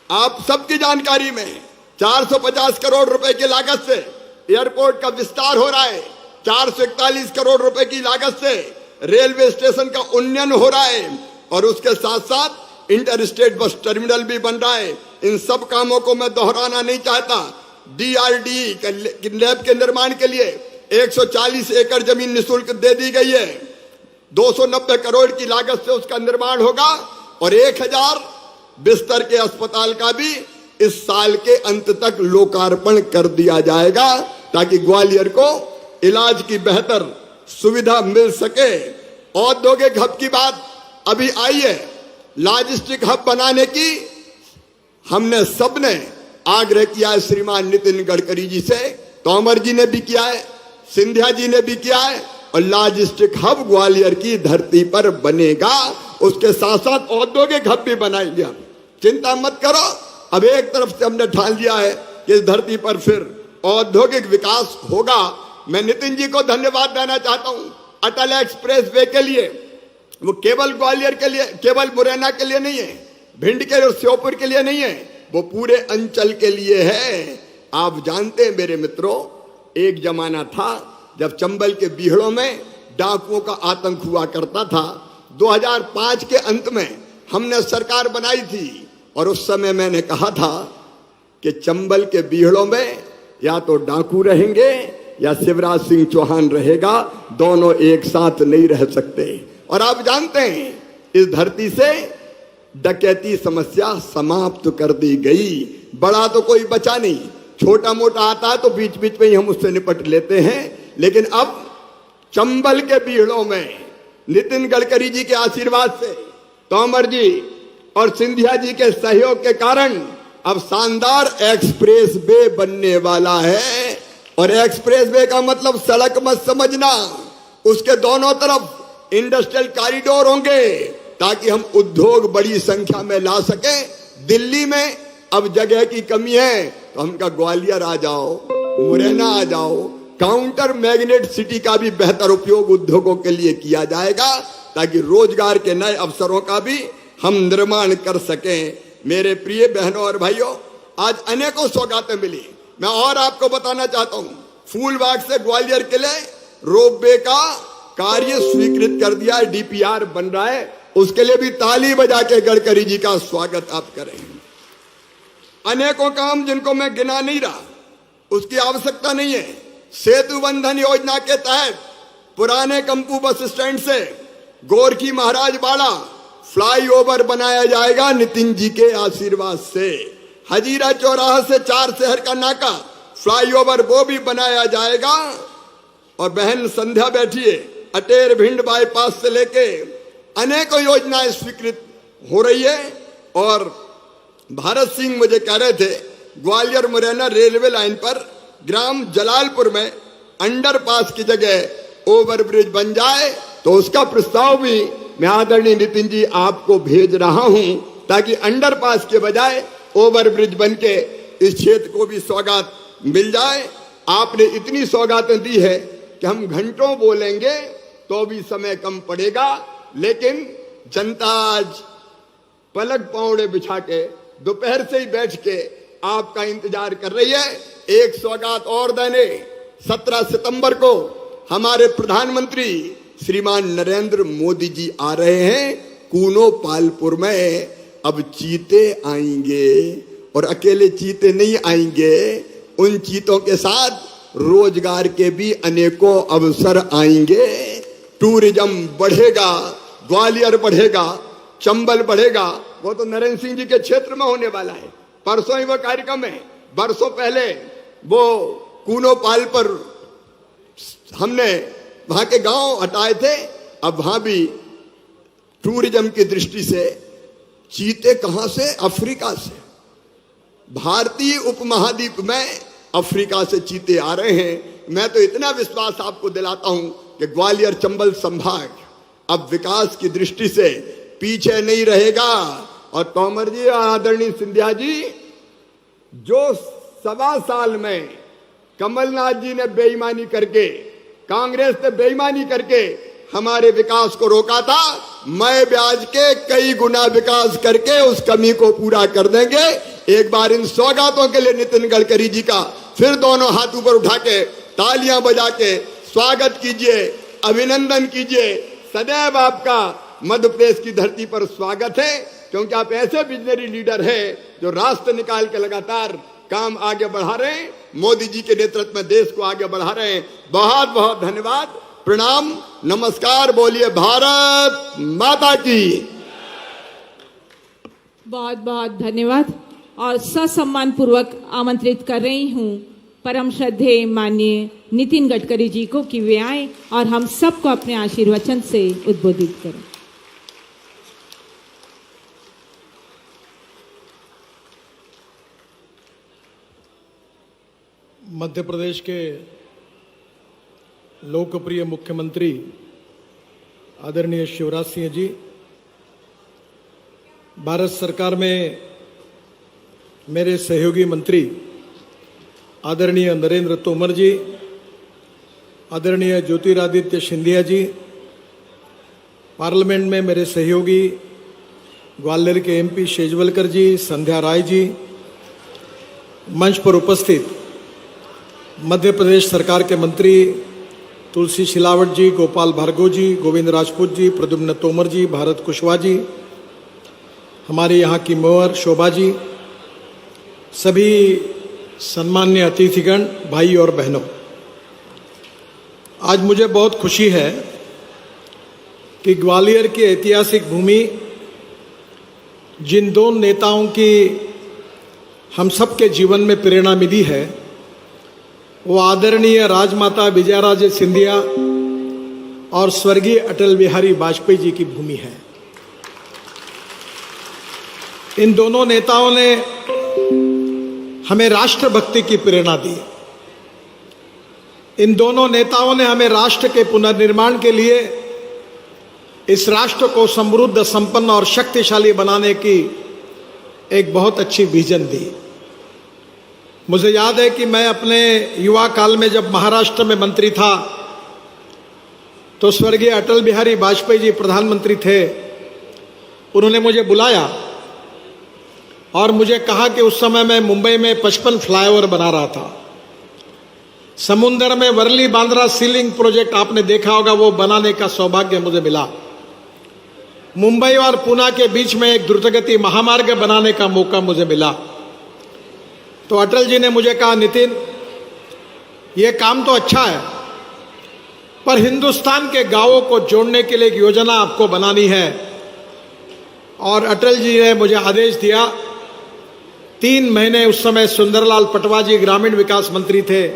आप सबकी जानकारी में 450 करोड़ रुपए की लागत से एयरपोर्ट का विस्तार हो रहा है। 441 करोड़ रुपए की लागत से रेलवे स्टेशन का उन्नयन हो रहा है, और उसके साथ साथ इंटर स्टेट बस टर्मिनल भी बन रहा है। इन सब कामों को मैं दोहराना नहीं चाहता। DRD लैब के निर्माण के लिए 140 एकड़ जमीन निःशुल्क दे दी गई है। 290 करोड़ की लागत से उसका निर्माण होगा, और 1000 बिस्तर के अस्पताल का भी इस साल के अंत तक लोकार्पण कर दिया जाएगा, ताकि ग्वालियर को इलाज की बेहतर सुविधा मिल सके। औद्योगिक हब की बात अभी आई है, लॉजिस्टिक हब बनाने की हमने सबने आग्रह किया है श्रीमान नितिन गडकरी जी से। तोमर जी ने भी किया है, सिंधिया जी ने भी किया है, और लॉजिस्टिक हब ग्वालियर की धरती पर बनेगा। उसके साथ साथ औद्योगिक हब भी बनाएंगे हम, चिंता मत करो। अब एक तरफ से हमने ठान लिया है कि इस धरती पर फिर औद्योगिक विकास होगा। मैं नितिन जी को धन्यवाद देना चाहता हूं। अटल एक्सप्रेस वे के लिए, वो केवल ग्वालियर के लिए, केवल मुरैना के लिए नहीं है, भिंड के और श्योपुर के लिए नहीं है, वो पूरे अंचल के लिए है। आप जानते हैं मेरे मित्रों, एक जमाना था जब चंबल के बीहड़ों में डाकुओं का आतंक हुआ करता था। 2005 के अंत में हमने सरकार बनाई थी, और उस समय मैंने कहा था कि चंबल के बीहड़ों में या तो डाकू रहेंगे या शिवराज सिंह चौहान रहेगा, दोनों एक साथ नहीं रह सकते। और आप जानते हैं इस धरती से डकैती समस्या समाप्त कर दी गई। बड़ा तो कोई बचा नहीं, छोटा मोटा आता है तो बीच बीच में ही हम उससे निपट लेते हैं। लेकिन अब चंबल के बीहड़ों में नितिन गडकरी जी के आशीर्वाद से, तोमर जी और सिंधिया जी के सहयोग के कारण अब शानदार एक्सप्रेस वे बनने वाला है। और एक्सप्रेस वे का मतलब सड़क मत समझना, उसके दोनों तरफ इंडस्ट्रियल कॉरिडोर होंगे ताकि हम उद्योग बड़ी संख्या में ला सकें। दिल्ली में अब जगह की कमी है तो हम का ग्वालियर आ जाओ, मुरैना आ जाओ। काउंटर मैग्नेट सिटी का भी बेहतर उपयोग उद्योगों के लिए किया जाएगा ताकि रोजगार के नए अवसरों का भी हम निर्माण कर सकें। मेरे प्रिय बहनों और भाइयों, आज अनेकों सौगातें मिली। मैं और आपको बताना चाहता हूं, फूलबाग से ग्वालियर के लिए रोपवे का कार्य स्वीकृत कर दिया है, डीपीआर बन रहा है। उसके लिए भी ताली बजा के गडकरी जी का स्वागत आप करें। अनेकों काम जिनको मैं गिना नहीं रहा, उसकी आवश्यकता नहीं है। सेतु बंधन योजना के तहत पुराने कंपू बस स्टैंड से गोरखी महाराज बाड़ा फ्लाईओवर बनाया जाएगा नितिन जी के आशीर्वाद से। हजीरा चौराहा से 4 शहर का नाका फ्लाईओवर वो भी बनाया जाएगा। और बहन संध्या बैठिए, अटेर भिंड बाईपास से लेके अनेकों योजनाएं स्वीकृत हो रही है। और भारत सिंह मुझे कह रहे थे ग्वालियर मुरैना रेलवे लाइन पर ग्राम जलालपुर में अंडरपास की जगह ओवरब्रिज बन जाए, तो उसका प्रस्ताव भी मैं आदरणीय नितिन जी आपको भेज रहा हूं ताकि अंडरपास के बजाय ओवरब्रिज बन के इस क्षेत्र को भी सौगात मिल जाए। आपने इतनी सौगातें दी है कि हम घंटों बोलेंगे तो भी समय कम पड़ेगा, लेकिन जनता आज पलक पौड़े बिछा के दोपहर से ही बैठ के आपका इंतजार कर रही है। एक सौगात और देने 17 सितंबर को हमारे प्रधानमंत्री श्रीमान नरेंद्र मोदी जी आ रहे हैं कूनो पालपुर में। अब चीते आएंगे और अकेले चीते नहीं आएंगे, उन चीतों के साथ रोजगार के भी अनेकों अवसर आएंगे। टूरिज्म बढ़ेगा, ग्वालियर बढ़ेगा, चंबल बढ़ेगा। वो तो नरेंद्र सिंह जी के क्षेत्र में होने वाला है। परसों ही वो कार्यक्रम है। बरसों पहले वो कूनो पाल पर हमने वहां के गांव हटाए थे। अब वहां भी टूरिज्म की दृष्टि से चीते कहां से? अफ्रीका से। भारतीय उपमहाद्वीप में अफ्रीका से चीते आ रहे हैं। मैं तो इतना विश्वास आपको दिलाता हूं कि ग्वालियर चंबल संभाग अब विकास की दृष्टि से पीछे नहीं रहेगा। और तोमर जी और आदरणीय सिंधिया जी, जो 1.25 साल में कमलनाथ जी ने बेईमानी करके, कांग्रेस ने बेईमानी करके हमारे विकास को रोका था, मैं ब्याज के कई गुना विकास करके उस कमी को पूरा कर देंगे। एक बार इन सौगातों के लिए नितिन गडकरी जी का फिर दोनों हाथ ऊपर उठा के तालियां बजा के स्वागत कीजिए, अभिनंदन कीजिए। सदैव आपका मध्य प्रदेश की धरती पर स्वागत है, क्योंकि आप ऐसे विजनरी लीडर हैं जो रास्ते निकाल के लगातार काम आगे बढ़ा रहे हैं। मोदी जी के नेतृत्व में देश को आगे बढ़ा रहे हैं। बहुत बहुत धन्यवाद, प्रणाम, नमस्कार। बोलिए भारत माता की। बहुत बहुत धन्यवाद। और ससम्मान पूर्वक आमंत्रित कर रही हूँ परम श्रद्धेय माननीय नितिन गडकरी जी को कि वे आए और हम सबको अपने आशीर्वचन से उद्बोधित करें। मध्य प्रदेश के लोकप्रिय मुख्यमंत्री आदरणीय शिवराज सिंह जी, भारत सरकार में मेरे सहयोगी मंत्री आदरणीय नरेंद्र तोमर जी, आदरणीय ज्योतिरादित्य सिंधिया जी, पार्लियामेंट में मेरे सहयोगी ग्वालियर के एमपी शेजवलकर जी, संध्या राय जी, मंच पर उपस्थित मध्य प्रदेश सरकार के मंत्री तुलसी सिलावट जी, गोपाल भार्गव जी, गोविंद राजपूत जी, प्रद्युम्न तोमर जी, भारत कुशवाहा जी, हमारे यहाँ की मेयर शोभा जी, सभी सम्मान्य अतिथिगण, भाई और बहनों, आज मुझे बहुत खुशी है कि ग्वालियर की ऐतिहासिक भूमि जिन दो नेताओं की हम सबके जीवन में प्रेरणा मिली है, वो आदरणीय राजमाता विजयाराजे सिंधिया और स्वर्गीय अटल बिहारी वाजपेयी जी की भूमि है। इन दोनों नेताओं ने हमें राष्ट्रभक्ति की प्रेरणा दी। इन दोनों नेताओं ने हमें राष्ट्र के पुनर्निर्माण के लिए इस राष्ट्र को समृद्ध, संपन्न और शक्तिशाली बनाने की एक बहुत अच्छी विजन दी। मुझे याद है कि मैं अपने युवा काल में जब महाराष्ट्र में मंत्री था तो स्वर्गीय अटल बिहारी वाजपेयी जी प्रधानमंत्री थे। उन्होंने मुझे बुलाया और मुझे कहा कि उस समय मैं मुंबई में 55 फ्लाईओवर बना रहा था। समुंदर में वर्ली बांद्रा सीलिंग प्रोजेक्ट आपने देखा होगा, वो बनाने का सौभाग्य मुझे मिला। मुंबई और पुणे के बीच में एक द्रुतगति महामार्ग बनाने का मौका मुझे मिला। तो अटल जी ने मुझे कहा, नितिन ये काम तो अच्छा है, पर हिंदुस्तान के गांवों को जोड़ने के लिए एक योजना आपको बनानी है। और अटल जी ने मुझे आदेश दिया। 3 महीने उस समय सुंदरलाल पटवा जी ग्रामीण विकास मंत्री थे।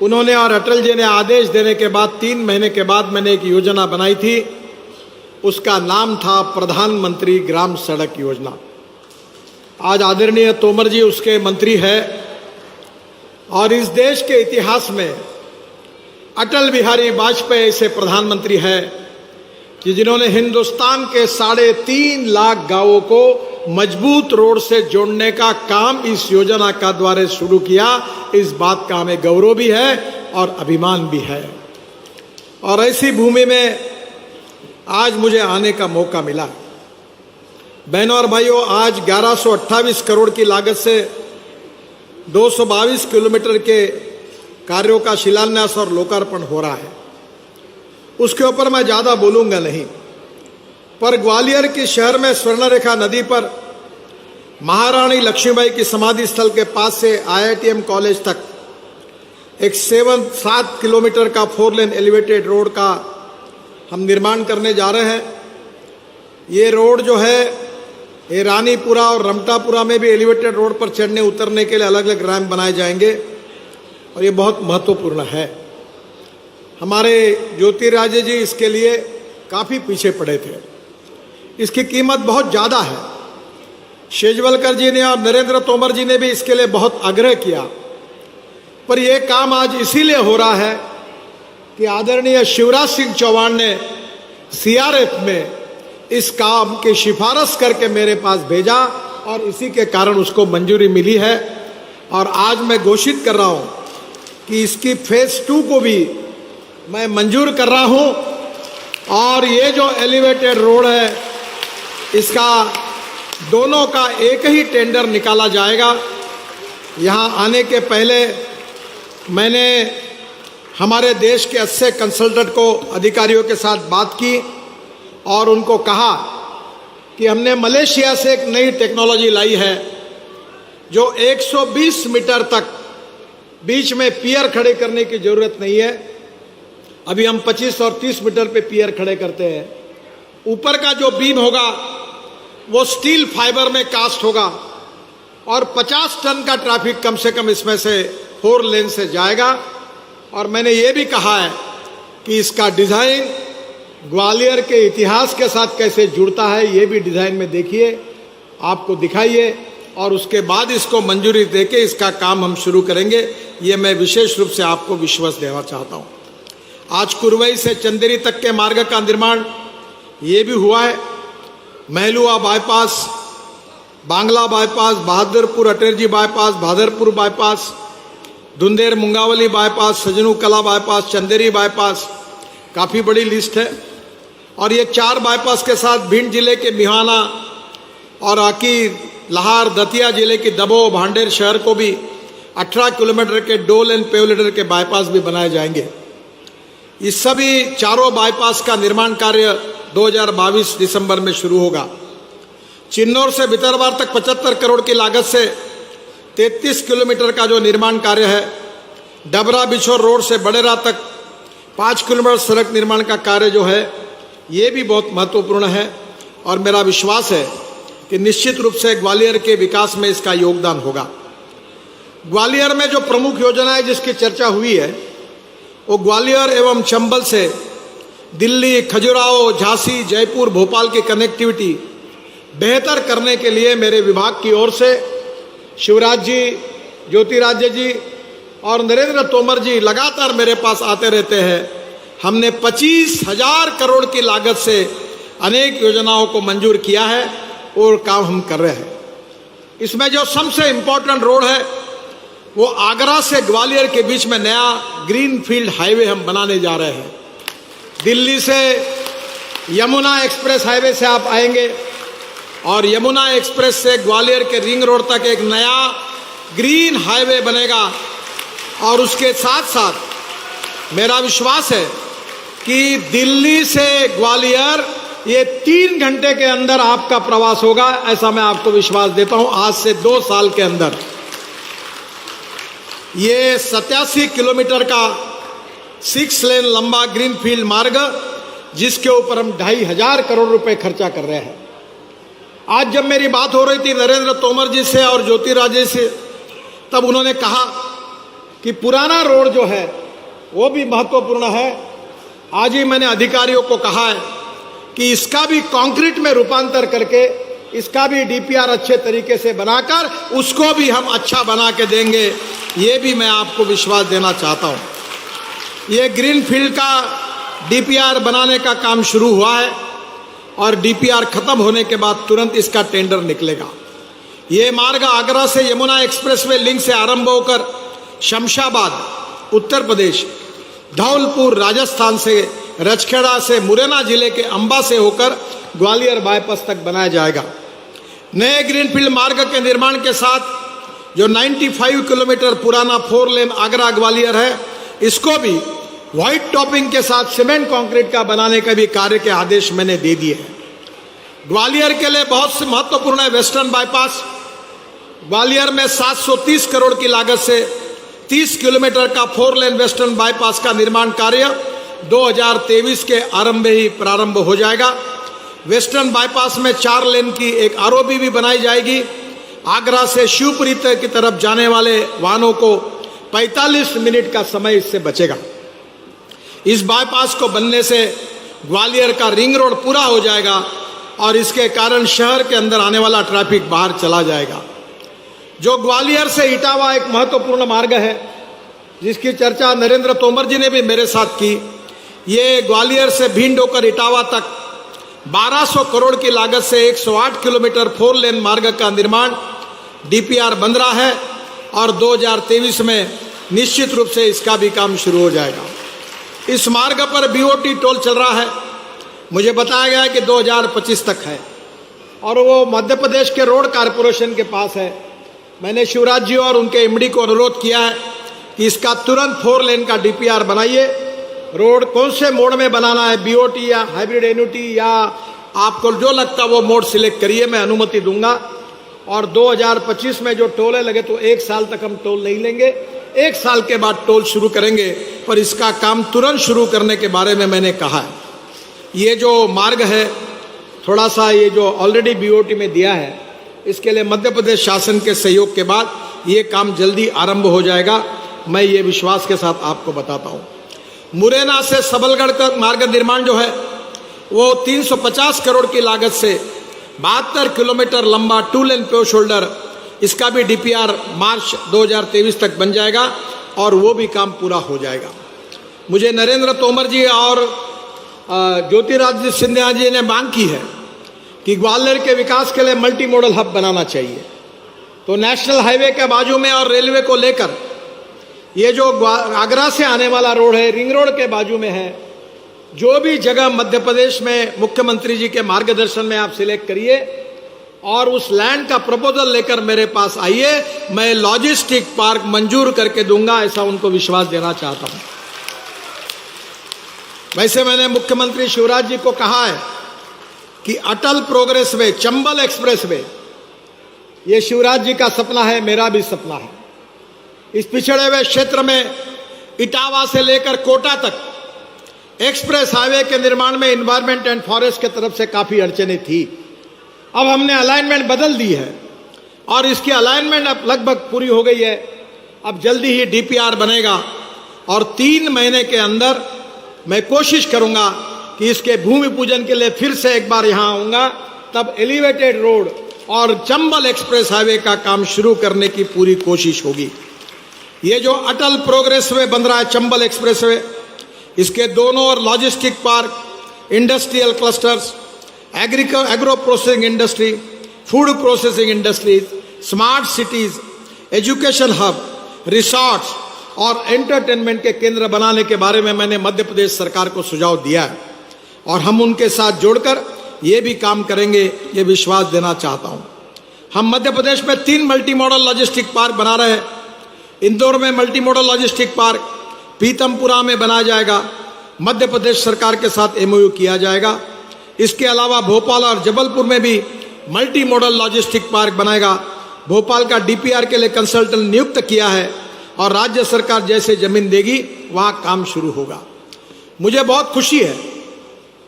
उन्होंने और अटल जी ने आदेश देने के बाद 3 महीने के बाद मैंने एक योजना बनाई थी। उसका नाम था प्रधानमंत्री ग्राम सड़क योजना। आज आदरणीय तोमर जी उसके मंत्री है। और इस देश के इतिहास में अटल बिहारी वाजपेयी ऐसे प्रधानमंत्री है कि जिन्होंने हिंदुस्तान के 3.5 लाख गांवों को मजबूत रोड से जोड़ने का काम इस योजना का द्वारा शुरू किया। इस बात का हमें गौरव भी है और अभिमान भी है। और ऐसी भूमि में आज मुझे आने का मौका मिला। बहनों और भाइयों, आज 1128 करोड़ की लागत से 222 किलोमीटर के कार्यों का शिलान्यास और लोकार्पण हो रहा है। उसके ऊपर मैं ज़्यादा बोलूँगा नहीं, पर ग्वालियर के शहर में स्वर्णरेखा नदी पर महारानी लक्ष्मीबाई की समाधि स्थल के पास से IITM कॉलेज तक एक 7 किलोमीटर का 4 लेन एलिवेटेड रोड का हम निर्माण करने जा रहे हैं। ये रोड जो है, ये रानीपुरा और रमटापुरा में भी एलिवेटेड रोड पर चढ़ने उतरने के लिए अलग अलग रैम्प बनाए जाएंगे और ये बहुत महत्वपूर्ण है। हमारे ज्योतिरादित्य जी इसके लिए काफ़ी पीछे पड़े थे। इसकी कीमत बहुत ज़्यादा है। शेजवलकर जी ने और नरेंद्र तोमर जी ने भी इसके लिए बहुत आग्रह किया, पर यह काम आज इसीलिए हो रहा है कि आदरणीय शिवराज सिंह चौहान ने CRF में इस काम की सिफारिश करके मेरे पास भेजा और इसी के कारण उसको मंजूरी मिली है। और आज मैं घोषित कर रहा हूँ कि इसकी फेज 2 को भी मैं मंजूर कर रहा हूँ। और ये जो एलिवेटेड रोड है, इसका दोनों का एक ही टेंडर निकाला जाएगा। यहाँ आने के पहले मैंने हमारे देश के 80 कंसल्टेंट को अधिकारियों के साथ बात की और उनको कहा कि हमने मलेशिया से एक नई टेक्नोलॉजी लाई है जो 120 मीटर तक बीच में पियर खड़े करने की ज़रूरत नहीं है। अभी हम 25 और 30 मीटर पे पियर खड़े करते हैं। ऊपर का जो बीम होगा वो स्टील फाइबर में कास्ट होगा और 50 टन का ट्रैफिक कम से कम इसमें से 4 लेन से जाएगा। और मैंने ये भी कहा है कि इसका डिज़ाइन ग्वालियर के इतिहास के साथ कैसे जुड़ता है, ये भी डिज़ाइन में देखिए, आपको दिखाइए और उसके बाद इसको मंजूरी देके इसका काम हम शुरू करेंगे। ये मैं विशेष रूप से आपको विश्वास देना चाहता हूँ। आज कुरवई से चंदेरी तक के मार्ग का निर्माण ये भी हुआ है। Mahalua bypass, Bangla bypass, Bahadurpur Aterji bypass, Bhadarpur bypass, Dhundher Mungaoli bypass, Sajnu Kala bypass, Chanderi bypass, काफ़ी बड़ी लिस्ट है। और ये 4 बाईपास के साथ भिंड जिले के मिहाना और आकी लाहार, दतिया जिले की दबो, भांडेर शहर को भी 18 किलोमीटर के डोल एंड पेवलेडर के बाईपास भी बनाए जाएंगे। इस सभी 4 बाईपास का निर्माण कार्य 2022 दिसंबर में शुरू होगा। चिन्नौर से भितरवार तक 75 करोड़ की लागत से 33 किलोमीटर का जो निर्माण कार्य है। डबरा बिछोर रोड से बड़ेरा तक 5 किलोमीटर सड़क निर्माण का कार्य जो है ये भी बहुत महत्वपूर्ण है। और मेरा विश्वास है कि निश्चित रूप से ग्वालियर के विकास में इसका योगदान होगा। ग्वालियर में जो प्रमुख योजना है जिसकी चर्चा हुई है वो ग्वालियर एवं चंबल से दिल्ली, खजुराहो, झांसी, जयपुर, भोपाल की कनेक्टिविटी बेहतर करने के लिए मेरे विभाग की ओर से शिवराज जी, ज्योतिरादित्य जी और नरेंद्र तोमर जी लगातार मेरे पास आते रहते हैं। हमने 25,000 करोड़ की लागत से अनेक योजनाओं को मंजूर किया है और काम हम कर रहे हैं। इसमें जो सबसे इम्पोर्टेंट रोड है वो आगरा से ग्वालियर के बीच में नया ग्रीनफील्ड हाईवे हम बनाने जा रहे हैं। दिल्ली से यमुना एक्सप्रेस हाईवे से आप आएंगे और यमुना एक्सप्रेस से ग्वालियर के रिंग रोड तक एक नया ग्रीन हाईवे बनेगा। और उसके साथ साथ मेरा विश्वास है कि दिल्ली से ग्वालियर ये 3 घंटे के अंदर आपका प्रवास होगा, ऐसा मैं आपको विश्वास देता हूं। आज से 2 साल के अंदर ये 87 किलोमीटर का 6 लेन लंबा ग्रीनफील्ड मार्ग, जिसके ऊपर हम 2,500 करोड़ रुपए खर्चा कर रहे हैं। आज जब मेरी बात हो रही थी नरेंद्र तोमर जी से और ज्योतिरादित्य से, तब उन्होंने कहा कि पुराना रोड जो है वो भी महत्वपूर्ण है। आज ही मैंने अधिकारियों को कहा है कि इसका भी कंक्रीट में रूपांतर करके इसका भी डीपीआर अच्छे तरीके से बनाकर उसको भी हम अच्छा बना के देंगे, ये भी मैं आपको विश्वास देना चाहता हूँ। ये ग्रीनफील्ड का डीपीआर बनाने का काम शुरू हुआ है और डीपीआर खत्म होने के बाद तुरंत इसका टेंडर निकलेगा। ये मार्ग आगरा से यमुना एक्सप्रेसवे लिंक से आरंभ होकर शमशाबाद उत्तर प्रदेश, धौलपुर राजस्थान से, रचखेड़ा से मुरैना जिले के अंबा से होकर ग्वालियर बाईपास तक बनाया जाएगा। नए ग्रीनफील्ड मार्ग के निर्माण के साथ जो 95 किलोमीटर पुराना 4 लेन आगरा ग्वालियर है, इसको भी व्हाइट टॉपिंग के साथ सीमेंट कंक्रीट का बनाने का भी कार्य के आदेश मैंने दे दिए हैं। ग्वालियर के लिए बहुत से महत्वपूर्ण है वेस्टर्न बाईपास। ग्वालियर में 730 करोड़ की लागत से 30 किलोमीटर का 4 लेन वेस्टर्न बाईपास का निर्माण कार्य 2023 के आरंभ ही प्रारंभ हो जाएगा। वेस्टर्न बाईपास में 4 लेन की एक आरओबी भी बनाई जाएगी। आगरा से शिवपुरी की तरफ जाने वाले वाहनों को 45 मिनट का समय इससे बचेगा। इस बाईपास को बनने से ग्वालियर का रिंग रोड पूरा हो जाएगा और इसके कारण शहर के अंदर आने वाला ट्रैफिक बाहर चला जाएगा। जो ग्वालियर से इटावा एक महत्वपूर्ण मार्ग है, जिसकी चर्चा नरेंद्र तोमर जी ने भी मेरे साथ की। ये ग्वालियर से भिंड होकर इटावा तक 1200 करोड़ की लागत से 108 किलोमीटर 4 लेन मार्ग का निर्माण डीपीआर बन रहा है और 2023 में निश्चित रूप से इसका भी काम शुरू हो जाएगा। इस मार्ग पर बीओटी टोल चल रहा है, मुझे बताया गया है कि 2025 तक है और वो मध्य प्रदेश के रोड कारपोरेशन के पास है। मैंने शिवराज जी और उनके एमडी को अनुरोध किया है कि इसका तुरंत 4 लेन का डीपीआर बनाइए। रोड कौन से मोड में बनाना है, बीओटी या हाइब्रिड एन्युटी, या आपको जो लगता है वो मोड सिलेक्ट करिए, मैं अनुमति दूंगा। और 2025 में जो टोल लगे तो 1 साल तक हम टोल नहीं लेंगे, 1 साल के बाद टोल शुरू करेंगे। पर इसका काम तुरंत शुरू करने के बारे में मैंने कहा है। ये जो मार्ग है थोड़ा सा, ये जो ऑलरेडी बीओटी में दिया है, इसके लिए मध्य प्रदेश शासन के सहयोग के बाद ये काम जल्दी आरंभ हो जाएगा, मैं ये विश्वास के साथ आपको बताता हूँ। मुरैना से सबलगढ़ का मार्ग निर्माण जो है वो 350 करोड़ की लागत से 72 किलोमीटर लंबा 2 लेन पेव शोल्डर, इसका भी डीपीआर मार्च 2023 तक बन जाएगा और वो भी काम पूरा हो जाएगा। मुझे नरेंद्र तोमर जी और ज्योतिरादित्य सिंधिया जी ने मांग की है कि ग्वालियर के विकास के लिए मल्टी मॉडल हब बनाना चाहिए। तो नेशनल हाईवे के बाजू में और रेलवे को लेकर ये जो आगरा से आने वाला रोड है, रिंग रोड के बाजू में है, जो भी जगह मध्य प्रदेश में मुख्यमंत्री जी के मार्गदर्शन में आप सिलेक्ट करिए और उस लैंड का प्रपोजल लेकर मेरे पास आइए, मैं लॉजिस्टिक पार्क मंजूर करके दूंगा, ऐसा उनको विश्वास देना चाहता हूं। वैसे मैंने मुख्यमंत्री शिवराज जी को कहा है कि Atal progress way, Chambal express way, ये शिवराज जी का सपना है, मेरा भी सपना है। इस पिछड़े हुए क्षेत्र में इटावा से लेकर कोटा तक एक्सप्रेस हाईवे के निर्माण में एनवायरमेंट एंड फॉरेस्ट की तरफ से काफी अड़चनें थी। अब हमने अलाइनमेंट बदल दी है और इसकी अलाइनमेंट अब लगभग पूरी हो गई है। अब जल्दी ही डीपीआर बनेगा और 3 महीने के अंदर मैं कोशिश करूंगा कि इसके भूमि पूजन के लिए फिर से एक बार यहाँ आऊँगा, तब एलिवेटेड रोड और चंबल एक्सप्रेस हाईवे का काम शुरू करने की पूरी कोशिश होगी। ये जो अटल प्रोग्रेस वे बन रहा है चंबल एक्सप्रेस वे, इसके दोनों ओर logistic park, industrial clusters, agro processing industry, food processing industries, smart cities, education hub, resorts और एंटरटेनमेंट के केंद्र बनाने के बारे में मैंने मध्य प्रदेश सरकार को सुझाव दिया है और हम उनके साथ जोड़कर ये भी काम करेंगे, ये विश्वास देना चाहता हूँ। हम मध्य प्रदेश में 3 मल्टी मॉडल लॉजिस्टिक पार्क बना रहे हैं। इंदौर में multi modal logistic park, Pitampura में बनाया जाएगा, मध्य प्रदेश सरकार के साथ MOU किया जाएगा। इसके अलावा भोपाल और जबलपुर में भी मल्टी मॉडल लॉजिस्टिक पार्क बनाएगा। भोपाल का DPR के लिए कंसल्टेंट नियुक्त किया है और राज्य सरकार जैसे जमीन देगी वहां काम शुरू होगा। मुझे बहुत खुशी है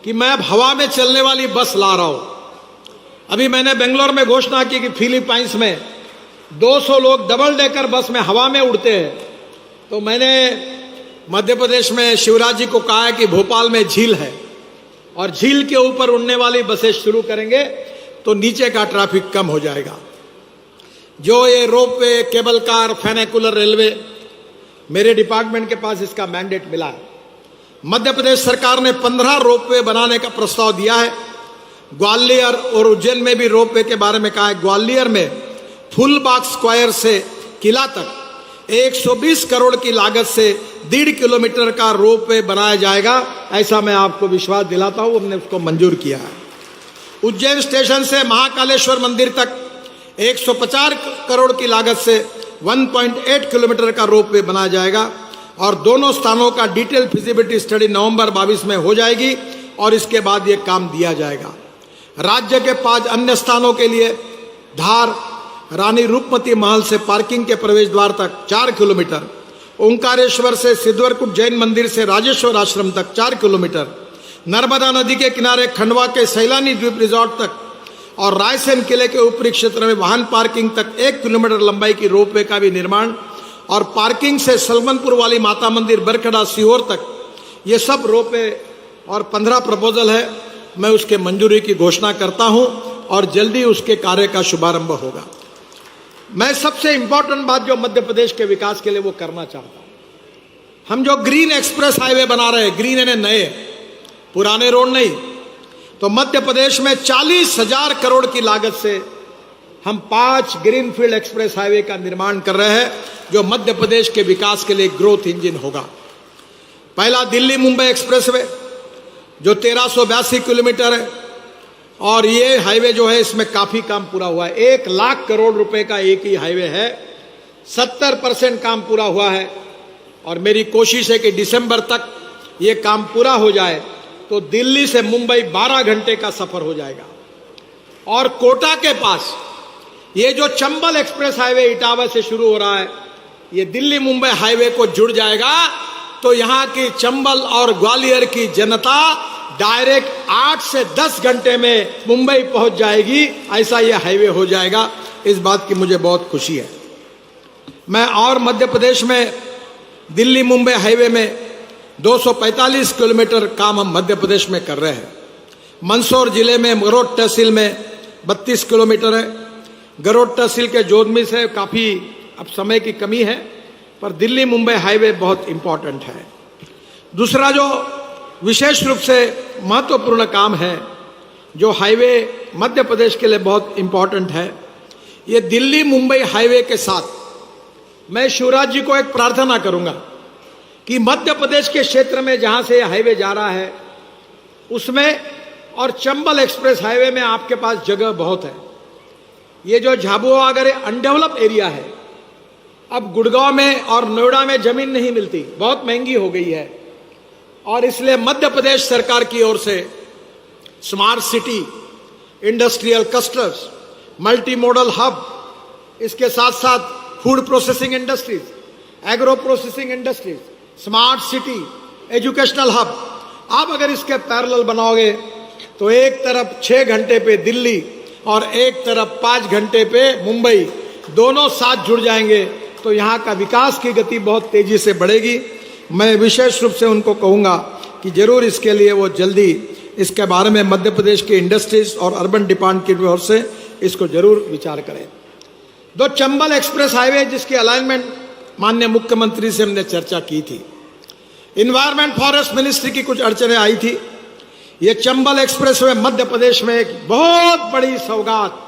कि मैं अब हवा में चलने वाली बस ला रहा हूं। अभी मैंने बेंगलोर में घोषणा की कि फिलीपाइंस में 200 लोग डबल डेकर बस में हवा में उड़ते हैं। तो मैंने मध्य प्रदेश में शिवराज जी को कहा है कि भोपाल में झील है और झील के ऊपर उड़ने वाली बसें शुरू करेंगे तो नीचे का ट्रैफिक कम हो जाएगा। जो ये रोपवे, केबल कार, फेनेकुलर रेलवे, मेरे डिपार्टमेंट के पास इसका मैंडेट मिला है। मध्य प्रदेश सरकार ने 15 रोपवे बनाने का प्रस्ताव दिया है। ग्वालियर और उज्जैन में भी रोपवे के बारे में कहा है। ग्वालियर में फुलबाग स्क्वायर से किला तक 120 करोड़ की लागत से 1.5 किलोमीटर का रोपवे बनाया जाएगा, ऐसा मैं आपको विश्वास दिलाता हूं। हमने उसको मंजूर किया है। उज्जैन स्टेशन से महाकालेश्वर मंदिर तक 150 करोड़ की लागत से 1.8 किलोमीटर का रोपवे बनाया जाएगा और दोनों स्थानों का डिटेल फिजिबिलिटी स्टडी नवंबर 22 में हो जाएगी और इसके बाद ये काम दिया जाएगा। राज्य के 5 अन्य स्थानों के लिए धार, रानी रूपमती महल से पार्किंग के प्रवेश द्वार तक 4 किलोमीटर, ओंकारेश्वर से सिद्धवरकुट जैन मंदिर से राजेश्वर आश्रम तक 4 किलोमीटर, नर्मदा नदी के किनारे खंडवा के सैलानी द्वीप रिजॉर्ट तक और रायसेन किले के ऊपरी क्षेत्र में वाहन पार्किंग तक 1 किलोमीटर लंबाई की रोपवे का भी निर्माण और पार्किंग से सलमनपुर वाली माता मंदिर बरखड़ा सीहोर तक, ये सब रोपवे और 15 प्रपोजल है। मैं उसके मंजूरी की घोषणा करता हूं और जल्दी उसके कार्य का शुभारंभ होगा। मैं सबसे इंपॉर्टेंट बात जो मध्य प्रदेश के विकास के लिए वो करना चाहता हूं, हम जो ग्रीन एक्सप्रेस हाईवे बना रहे हैं, ग्रीन यानी नए, पुराने रोड नहीं, तो मध्य प्रदेश में 40,000 करोड़ की लागत से हम 5 ग्रीनफील्ड एक्सप्रेस हाईवे का निर्माण कर रहे हैं जो मध्य प्रदेश के विकास के लिए ग्रोथ इंजन होगा। पहला दिल्ली मुंबई एक्सप्रेसवे जो 1382 किलोमीटर है और ये हाईवे जो है इसमें काफी काम पूरा हुआ है। 1 लाख करोड़ रुपए का एक ही हाईवे है, 70% काम पूरा हुआ है और मेरी कोशिश है कि दिसंबर तक ये काम पूरा हो जाए तो दिल्ली से मुंबई 12 घंटे का सफर हो जाएगा। और कोटा के पास ये जो चंबल एक्सप्रेस हाईवे इटावा से शुरू हो रहा है, ये दिल्ली मुंबई हाईवे को जुड़ जाएगा तो यहां की चंबल और ग्वालियर की जनता डायरेक्ट 8 से 10 घंटे में मुंबई पहुंच जाएगी, ऐसा ये हाईवे हो जाएगा। इस बात की मुझे बहुत खुशी है। मैं और मध्य प्रदेश में दिल्ली मुंबई हाईवे में 245 किलोमीटर काम हम मध्य प्रदेश में कर रहे हैं। मंदसौर जिले में गरोट तहसील में 32 किलोमीटर है। गरोट तहसील के जोधमी से काफ़ी अब समय की कमी है, पर दिल्ली मुंबई हाईवे बहुत इंपॉर्टेंट है। दूसरा जो विशेष रूप से महत्वपूर्ण काम है जो हाईवे मध्य प्रदेश के लिए बहुत इंपॉर्टेंट है, ये दिल्ली मुंबई हाईवे के साथ मैं शिवराज जी को एक प्रार्थना करूंगा कि मध्य प्रदेश के क्षेत्र में जहां से हाईवे जा रहा है उसमें और चंबल एक्सप्रेस हाईवे में आपके पास जगह बहुत है। ये जो झाबुआ अगर अनडेवलप एरिया है, अब गुड़गांव में और नोएडा में जमीन नहीं मिलती, बहुत महंगी हो गई है और इसलिए मध्य प्रदेश सरकार की ओर से smart city, industrial clusters, multi modal hub, इसके साथ साथ food processing industries, agro processing industries, smart city, educational hub, आप अगर इसके पैरेलल बनाओगे तो एक तरफ 6 घंटे पे दिल्ली और एक तरफ 5 घंटे पे मुंबई, दोनों साथ जुड़ जाएंगे तो यहाँ का विकास की गति बहुत तेजी से बढ़ेगी। मैं विशेष रूप से उनको कहूँगा कि जरूर इसके लिए वो जल्दी इसके बारे में मध्य प्रदेश के इंडस्ट्रीज और अर्बन डिपार्टमेंट की ओर से इसको जरूर विचार करें। दो चंबल एक्सप्रेस हाईवे जिसकी अलाइनमेंट माननीय मुख्यमंत्री से हमने चर्चा की थी। इन्वायरमेंट फॉरेस्ट मिनिस्ट्री की कुछ अड़चनें आई थी। ये चंबल एक्सप्रेस वे मध्य प्रदेश में एक बहुत बड़ी सौगात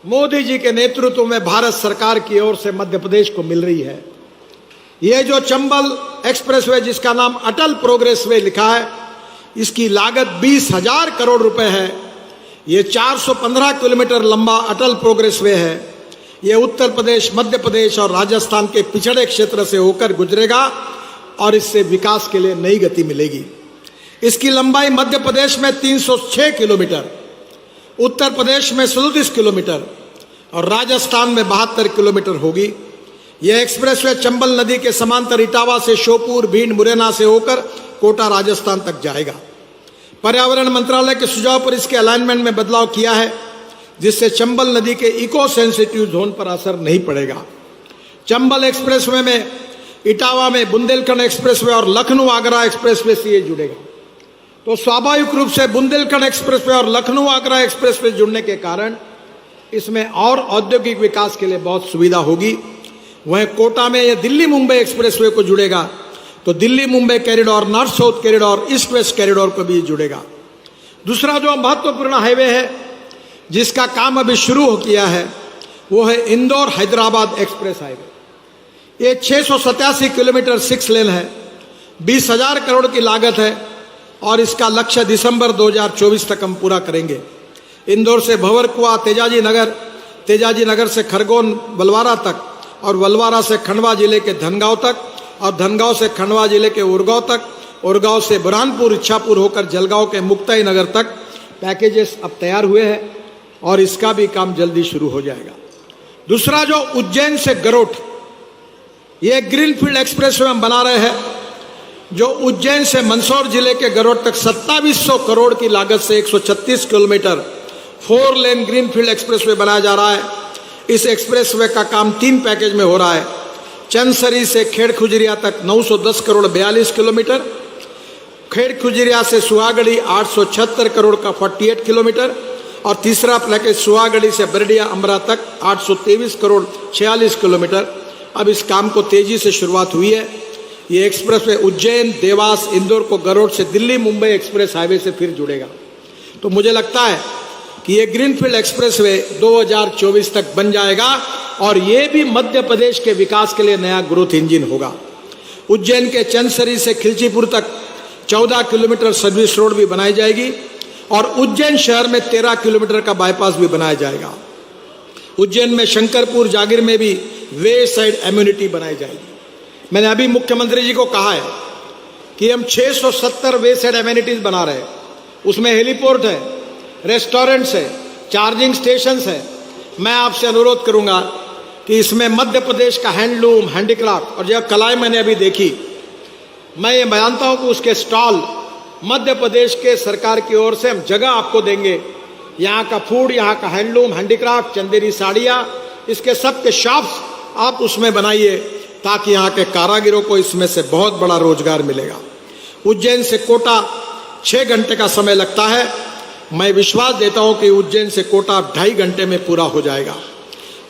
मोदी जी के नेतृत्व में भारत सरकार की ओर से मध्य प्रदेश को मिल रही है। ये जो चंबल एक्सप्रेस वे जिसका नाम अटल प्रोग्रेस वे लिखा है, इसकी लागत 20,000 करोड़ रुपए है। ये 415 किलोमीटर लंबा अटल प्रोग्रेस वे है। ये उत्तर प्रदेश, मध्य प्रदेश और राजस्थान के पिछड़े क्षेत्र से होकर गुजरेगा और इससे विकास के लिए नई गति मिलेगी। इसकी लंबाई मध्य प्रदेश में 306 किलोमीटर, उत्तर प्रदेश में 37 किलोमीटर और राजस्थान में 72 किलोमीटर होगी। यह एक्सप्रेसवे चंबल नदी के समांतर इटावा से श्योपुर, भिंड, मुरैना से होकर कोटा, राजस्थान तक जाएगा। पर्यावरण मंत्रालय के सुझाव पर इसके अलाइनमेंट में बदलाव किया है, जिससे चंबल नदी के इको सेंसिटिव जोन पर असर नहीं पड़ेगा। चंबल एक्सप्रेसवे में इटावा में बुंदेलखंड एक्सप्रेसवे और लखनऊ आगरा एक्सप्रेसवे से ये जुड़ेगा। तो स्वाभाविक रूप से बुंदेलखंड एक्सप्रेसवे और लखनऊ आगरा एक्सप्रेसवे जुड़ने के कारण इसमें और औद्योगिक विकास के लिए बहुत सुविधा होगी। वहीं कोटा में यह दिल्ली मुंबई एक्सप्रेसवे को जुड़ेगा, तो Delhi Mumbai corridor, north south corridor, east west corridor को भी जुड़ेगा। दूसरा जो महत्वपूर्ण हाईवे है जिसका काम अभी शुरू किया है वो है इंदौर हैदराबाद एक्सप्रेस हाईवे। ये 687 किलोमीटर 6 लेन है, 20,000 करोड़ की लागत है और इसका लक्ष्य दिसंबर 2024 तक हम पूरा करेंगे। इंदौर से भंवरकुआ, तेजाजी नगर से खरगोन बलवारा तक और बलवारा से खंडवा जिले के धनगांव तक और धनगांव से खंडवा जिले के उरगांव तक, उरगांव से बुरहानपुर, इच्छापुर होकर जलगांव के मुक्ताई नगर तक पैकेजेस अब तैयार हुए हैं और इसका भी काम जल्दी शुरू हो जाएगा। दूसरा जो उज्जैन से गरोठ, ये ग्रीनफील्ड एक्सप्रेस हम बना रहे हैं, जो उज्जैन से मंदसौर जिले के गरोठ तक 2700 करोड़ की लागत से 136 किलोमीटर 4 लेन ग्रीनफील्ड एक्सप्रेसवे बनाया जा रहा है। इस एक्सप्रेसवे का काम 3 पैकेज में हो रहा है। चंदसरी से खेड़ खुजरिया तक 910 करोड़ 42 किलोमीटर, खेड़ खुजरिया से सुहागड़ी 876 करोड़ का 48 किलोमीटर और तीसरा पैकेज सुहागड़ी से बरडिया अमरा तक 823 करोड़ 46 किलोमीटर। अब इस काम को तेजी से शुरुआत हुई है। ये एक्सप्रेसवे उज्जैन, देवास, इंदौर को गरोठ से दिल्ली मुंबई एक्सप्रेस हाईवे से फिर जुड़ेगा। तो मुझे लगता है कि ये ग्रीनफील्ड एक्सप्रेसवे 2024 तक बन जाएगा और ये भी मध्य प्रदेश के विकास के लिए नया ग्रोथ इंजन होगा। उज्जैन के चंदसरी से खिलचीपुर तक 14 किलोमीटर सर्विस रोड भी बनाई जाएगी और उज्जैन शहर में 13 किलोमीटर का बाईपास भी बनाया जाएगा। उज्जैन में शंकरपुर, जागीर में भी वे साइड एम्यूनिटी बनाई जाएगी। मैंने अभी मुख्यमंत्री जी को कहा है कि हम 670 वे साइड एम्यूनिटीज बना रहे हैं। उसमें हेलीपोर्ट है, रेस्टोरेंट्स है, चार्जिंग स्टेशंस है। मैं आपसे अनुरोध करूंगा कि इसमें मध्य प्रदेश का हैंडलूम, हैंडीक्राफ्ट और जो कलाएं मैंने अभी देखी, मैं ये जानता हूं कि उसके स्टॉल मध्य प्रदेश के सरकार की ओर से हम जगह आपको देंगे। यहाँ का फूड, यहाँ का हैंडलूम, हैंडीक्राफ्ट, चंदेरी साड़ियाँ, इसके सब के शॉप्स आप उसमें बनाइए ताकि यहाँ के कारागिरों को इसमें से बहुत बड़ा रोजगार मिलेगा। उज्जैन से कोटा 6 घंटे का समय लगता है। मैं विश्वास देता हूँ कि उज्जैन से कोटा 2.5 घंटे में पूरा हो जाएगा।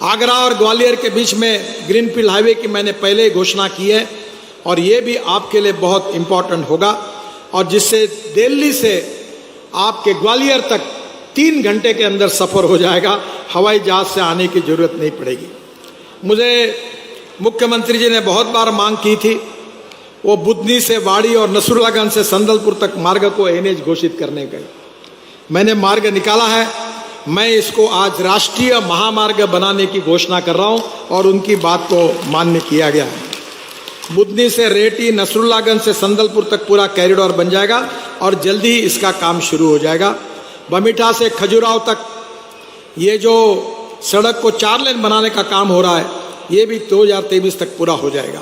आगरा और ग्वालियर के बीच में ग्रीनफील्ड हाईवे की मैंने पहले ही घोषणा की है और ये भी आपके लिए बहुत इम्पोर्टेंट होगा और जिससे दिल्ली से आपके ग्वालियर तक 3 घंटे के अंदर सफ़र हो जाएगा। हवाई जहाज से आने की ज़रूरत नहीं पड़ेगी। मुझे मुख्यमंत्री जी ने बहुत बार मांग की थी, वो बुधनी से वाड़ी और नसरुल्लागंज से संदलपुर तक मार्ग को एनएच घोषित करने गए। मैंने मार्ग निकाला है। मैं इसको आज राष्ट्रीय महामार्ग बनाने की घोषणा कर रहा हूं और उनकी बात को मान्य किया गया है। बुधनी से रेटी, नसरुल्लागंज से संदलपुर तक पूरा कॉरिडोर बन जाएगा और जल्दी ही इसका काम शुरू हो जाएगा। बमिठा से खजुराहो तक ये जो सड़क को 4 लेन बनाने का काम हो रहा है, ये भी 2023 तक पूरा हो जाएगा।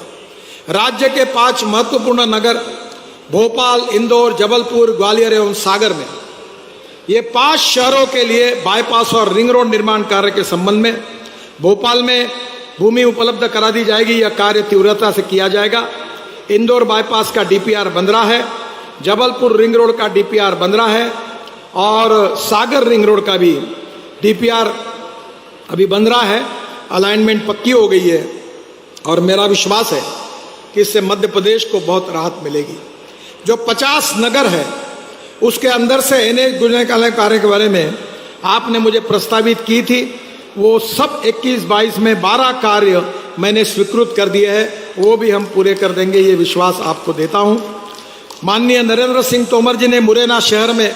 राज्य के 5 महत्वपूर्ण नगर भोपाल, इंदौर, जबलपुर, ग्वालियर एवं सागर में ये 5 शहरों के लिए बाईपास और रिंग रोड निर्माण कार्य के संबंध में भोपाल में भूमि उपलब्ध करा दी जाएगी। यह कार्य तीव्रता से किया जाएगा। इंदौर बाईपास का डीपीआर बन रहा है जबलपुर रिंग रोड का डीपीआर बन रहा है और सागर रिंग रोड का भी डीपीआर अभी बन रहा है, अलाइनमेंट पक्की हो गई है और मेरा विश्वास है कि इससे मध्य प्रदेश को बहुत राहत मिलेगी। जो 50 नगर है उसके अंदर से एनएच गुजरने कार्य के बारे में आपने मुझे प्रस्तावित की थी, वो सब 21-22 में 12 कार्य मैंने स्वीकृत कर दिए हैं, वो भी हम पूरे कर देंगे, ये विश्वास आपको देता हूं। माननीय नरेंद्र सिंह तोमर जी ने मुरैना शहर में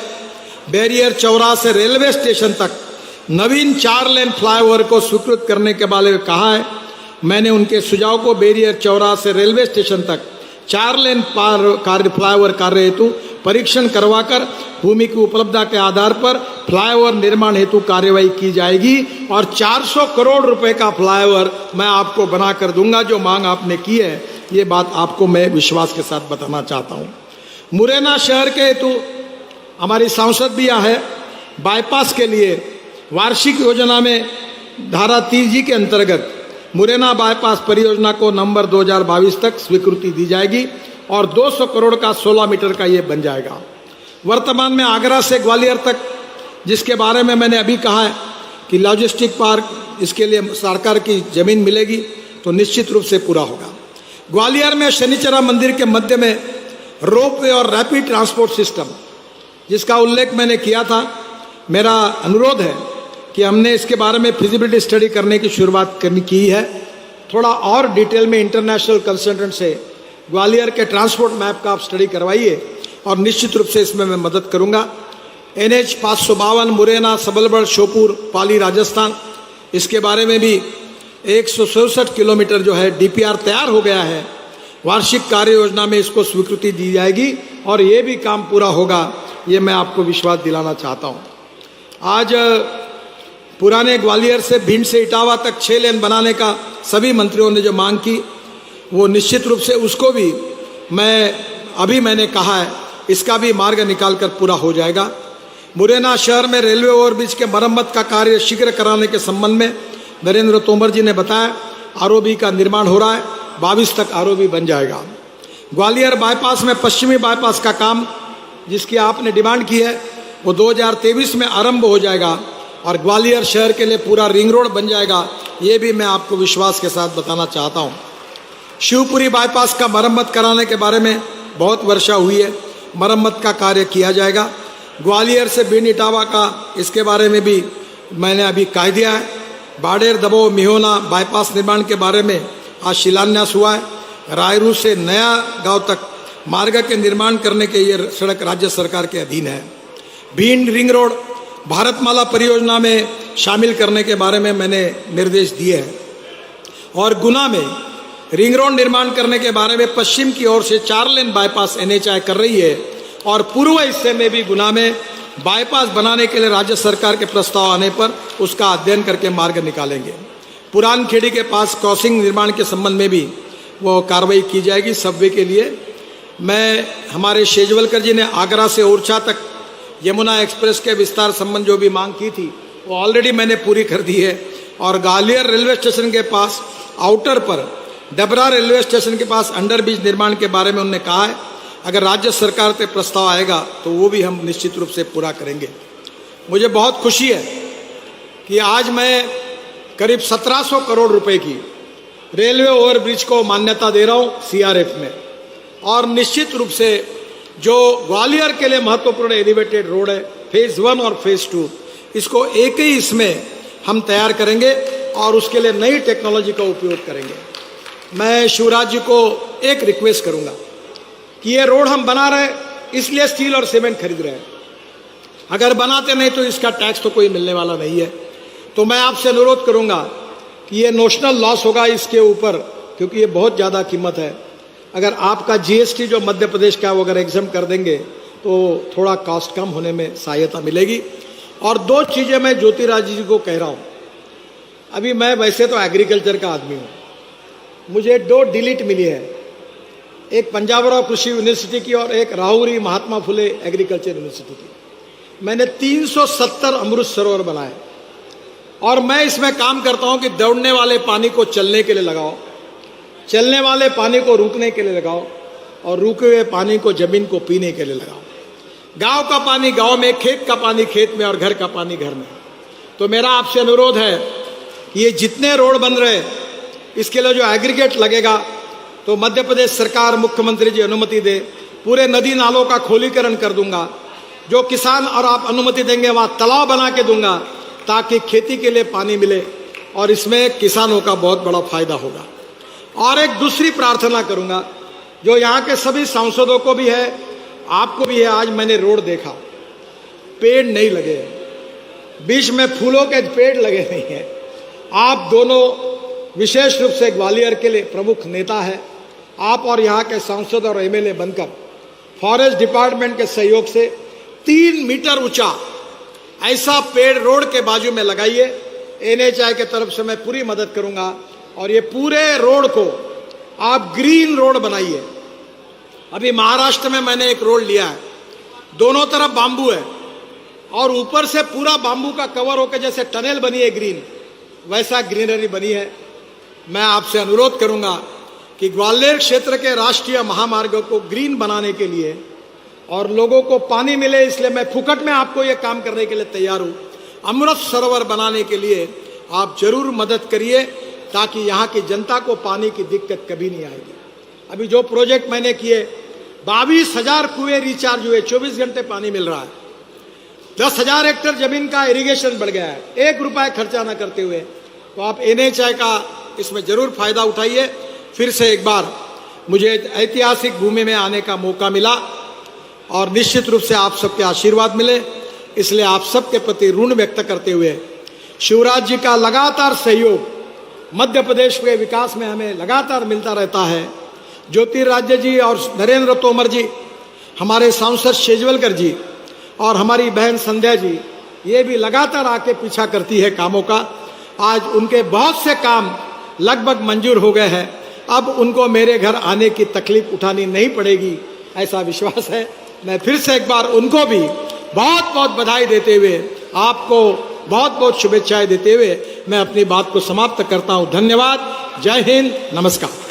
बैरियर चौराहा से रेलवे स्टेशन तक नवीन 4 लेन फ्लाईओवर को स्वीकृत करने के बारे में कहा है। मैंने उनके सुझाव को बैरियर चौराहा से रेलवे स्टेशन तक 4 लेन फ्लाईओवर कार्य हेतु परीक्षण करवाकर भूमि की उपलब्धता के आधार पर फ्लाईओवर निर्माण हेतु कार्यवाही की जाएगी और 400 करोड़ रुपए का फ्लाईओवर मैं आपको बना कर दूंगा। जो मांग आपने की है ये बात आपको मैं विश्वास के साथ बताना चाहता हूं। मुरैना शहर के हेतु हमारी सांसद भी यहाँ है, बाईपास के लिए वार्षिक योजना में धारा 30G के अंतर्गत मुरैना बाईपास परियोजना को नवंबर 2022 तक स्वीकृति दी जाएगी और 200 करोड़ का 16 मीटर का ये बन जाएगा। वर्तमान में आगरा से ग्वालियर तक, जिसके बारे में मैंने अभी कहा है कि लॉजिस्टिक पार्क, इसके लिए सरकार की जमीन मिलेगी तो निश्चित रूप से पूरा होगा। ग्वालियर में शनिचरा मंदिर के मध्य में रोपवे और रैपिड ट्रांसपोर्ट सिस्टम, जिसका उल्लेख मैंने किया था, मेरा अनुरोध है कि हमने इसके बारे में फिजिबिलिटी स्टडी करने की शुरुआत की है। थोड़ा और डिटेल में इंटरनेशनल कंसल्टेंट से ग्वालियर के ट्रांसपोर्ट मैप का आप स्टडी करवाइए और निश्चित रूप से इसमें मैं मदद करूंगा। NH 552 मुरैना सबलगढ़ श्योपुर पाली राजस्थान, इसके बारे में भी 167 किलोमीटर जो है डीपीआर तैयार हो गया है। वार्षिक कार्य योजना में इसको स्वीकृति दी जाएगी और ये भी काम पूरा होगा, ये मैं आपको विश्वास दिलाना चाहता हूँ। आज पुराने ग्वालियर से भिंड से इटावा तक 6 लेन बनाने का सभी मंत्रियों ने जो मांग की, वो निश्चित रूप से उसको भी मैंने कहा है, इसका भी मार्ग निकाल कर पूरा हो जाएगा। मुरैना शहर में रेलवे ओवरब्रिज के मरम्मत का कार्य शीघ्र कराने के संबंध में नरेंद्र तोमर जी ने बताया आरओबी का निर्माण हो रहा है, 22 तक आरओबी बन जाएगा। ग्वालियर बाईपास में पश्चिमी बाईपास का काम, जिसकी आपने डिमांड की है, वो 2023 में आरंभ हो जाएगा और ग्वालियर शहर के लिए पूरा रिंग रोड बन जाएगा, ये भी मैं आपको विश्वास के साथ बताना चाहता हूँ। शिवपुरी बाईपास का मरम्मत कराने के बारे में बहुत वर्षा हुई है, मरम्मत का कार्य किया जाएगा। ग्वालियर से भिंड इटावा का, इसके बारे में भी मैंने अभी कह दिया है। बाड़ेर दबोह मिहोना बाईपास निर्माण के बारे में आज शिलान्यास हुआ है। रायरू से नया गांव तक मार्ग के निर्माण करने के ये सड़क राज्य सरकार के अधीन है। भिंड रिंग रोड भारतमाला परियोजना में शामिल करने के बारे में मैंने निर्देश दिए हैं और गुना में रिंग रोड निर्माण करने के बारे में पश्चिम की ओर से 4 लेन बाईपास NHAI कर रही है और पूर्व हिस्से में भी गुना में बाईपास बनाने के लिए राज्य सरकार के प्रस्ताव आने पर उसका अध्ययन करके मार्ग निकालेंगे। पुरान खेड़ी के पास क्रॉसिंग निर्माण के संबंध में भी वो कार्रवाई की जाएगी सबवे के लिए। हमारे शेजवलकर जी ने आगरा से ओरछा तक यमुना एक्सप्रेस के विस्तार संबंध जो भी मांग की थी वो ऑलरेडी मैंने पूरी कर दी है और ग्वालियर रेलवे स्टेशन के पास आउटर पर डबरा रेलवे स्टेशन के पास अंडरब्रिज निर्माण के बारे में उन्होंने कहा है, अगर राज्य सरकार से प्रस्ताव आएगा तो वो भी हम निश्चित रूप से पूरा करेंगे। मुझे बहुत खुशी है कि आज मैं करीब 1700 करोड़ रुपए की रेलवे ओवरब्रिज को मान्यता दे रहा हूँ CRF में और निश्चित रूप से जो ग्वालियर के लिए महत्वपूर्ण एलिवेटेड रोड है फेज 1 और फेज 2, इसको एक ही इसमें हम तैयार करेंगे और उसके लिए नई टेक्नोलॉजी का उपयोग करेंगे। मैं शिवराज जी को एक रिक्वेस्ट करूंगा कि ये रोड हम बना रहे इसलिए स्टील और सीमेंट खरीद रहे हैं, अगर बनाते नहीं तो इसका टैक्स तो कोई मिलने वाला नहीं है। तो मैं आपसे अनुरोध करूंगा कि ये नोशनल लॉस होगा इसके ऊपर, क्योंकि ये बहुत ज़्यादा कीमत है। अगर आपका GST जो मध्य प्रदेश का वो अगर एग्जाम कर देंगे तो थोड़ा कॉस्ट कम होने में सहायता मिलेगी। और 2 चीज़ें मैं ज्योतिरादित्य जी को कह रहा हूँ। अभी मैं वैसे तो एग्रीकल्चर का आदमी हूँ, मुझे 2 डिलीट मिली है, एक पंजाबराव कृषि यूनिवर्सिटी की और एक राहुरी महात्मा फुले एग्रीकल्चर यूनिवर्सिटी की। मैंने 370 अमृत सरोवर बनाए और मैं इसमें काम करता हूं कि दौड़ने वाले पानी को चलने के लिए लगाओ, चलने वाले पानी को रुकने के लिए लगाओ, और रुके हुए पानी को जमीन को पीने के लिए लगाओ। गांव का पानी गांव में, खेत का पानी खेत में और घर का पानी घर में। तो मेरा आपसे अनुरोध है कि ये जितने रोड बन रहे इसके लिए जो एग्रीगेट लगेगा तो मध्य प्रदेश सरकार, मुख्यमंत्री जी अनुमति दे, पूरे नदी नालों का खोलीकरण कर दूंगा। जो किसान और आप अनुमति देंगे वहाँ तालाब बना के दूंगा ताकि खेती के लिए पानी मिले और इसमें किसानों का बहुत बड़ा फायदा होगा। और एक दूसरी प्रार्थना करूंगा जो यहाँ के सभी सांसदों को भी है, आपको भी है। आज मैंने रोड देखा, पेड़ नहीं लगे हैं, बीच में फूलों के पेड़ लगे नहीं हैं। आप दोनों विशेष रूप से ग्वालियर के लिए प्रमुख नेता हैं। आप और यहाँ के सांसद और एमएलए बनकर फॉरेस्ट डिपार्टमेंट के सहयोग से 3 मीटर ऊंचा ऐसा पेड़ रोड के बाजू में लगाइए। एनएचआई के तरफ से मैं पूरी मदद करूंगा और ये पूरे रोड को आप ग्रीन रोड बनाइए। अभी महाराष्ट्र में मैंने एक रोड लिया है, दोनों तरफ बांबू है और ऊपर से पूरा बांबू का कवर होकर जैसे टनल बनी है ग्रीन, वैसा ग्रीनरी बनी है। मैं आपसे अनुरोध करूंगा कि ग्वालियर क्षेत्र के राष्ट्रीय महामार्गों को ग्रीन बनाने के लिए और लोगों को पानी मिले, इसलिए मैं फुकट में आपको ये काम करने के लिए तैयार हूँ। अमृत सरोवर बनाने के लिए आप जरूर मदद करिए ताकि यहाँ की जनता को पानी की दिक्कत कभी नहीं आएगी। अभी जो प्रोजेक्ट मैंने किए, 22,000 कुएं रिचार्ज हुए, 24 घंटे पानी मिल रहा है। 10,000 हेक्टेयर जमीन का इरिगेशन बढ़ गया है, 1 रुपया खर्चा न करते हुए। तो आप एनएचआई का इसमें जरूर फायदा उठाइए। फिर से एक बार मुझे ऐतिहासिक भूमि में आने का मौका मिला और निश्चित रूप से आप सबके आशीर्वाद मिले, इसलिए आप सबके प्रति ऋण व्यक्त करते हुए शिवराज जी का लगातार सहयोग मध्य प्रदेश के विकास में हमें लगातार मिलता रहता है। ज्योतिरादित्य जी और नरेंद्र तोमर जी, हमारे सांसद शेजवलकर जी और हमारी बहन संध्या जी, ये भी लगातार आके पीछा करती है कामों का। आज उनके बहुत से काम लगभग मंजूर हो गए हैं, अब उनको मेरे घर आने की तकलीफ उठानी नहीं पड़ेगी, ऐसा विश्वास है। मैं फिर से एक बार उनको भी बहुत बहुत बधाई देते हुए, आपको बहुत बहुत शुभेच्छाएं देते हुए मैं अपनी बात को समाप्त करता हूं। धन्यवाद। जय हिंद। नमस्कार।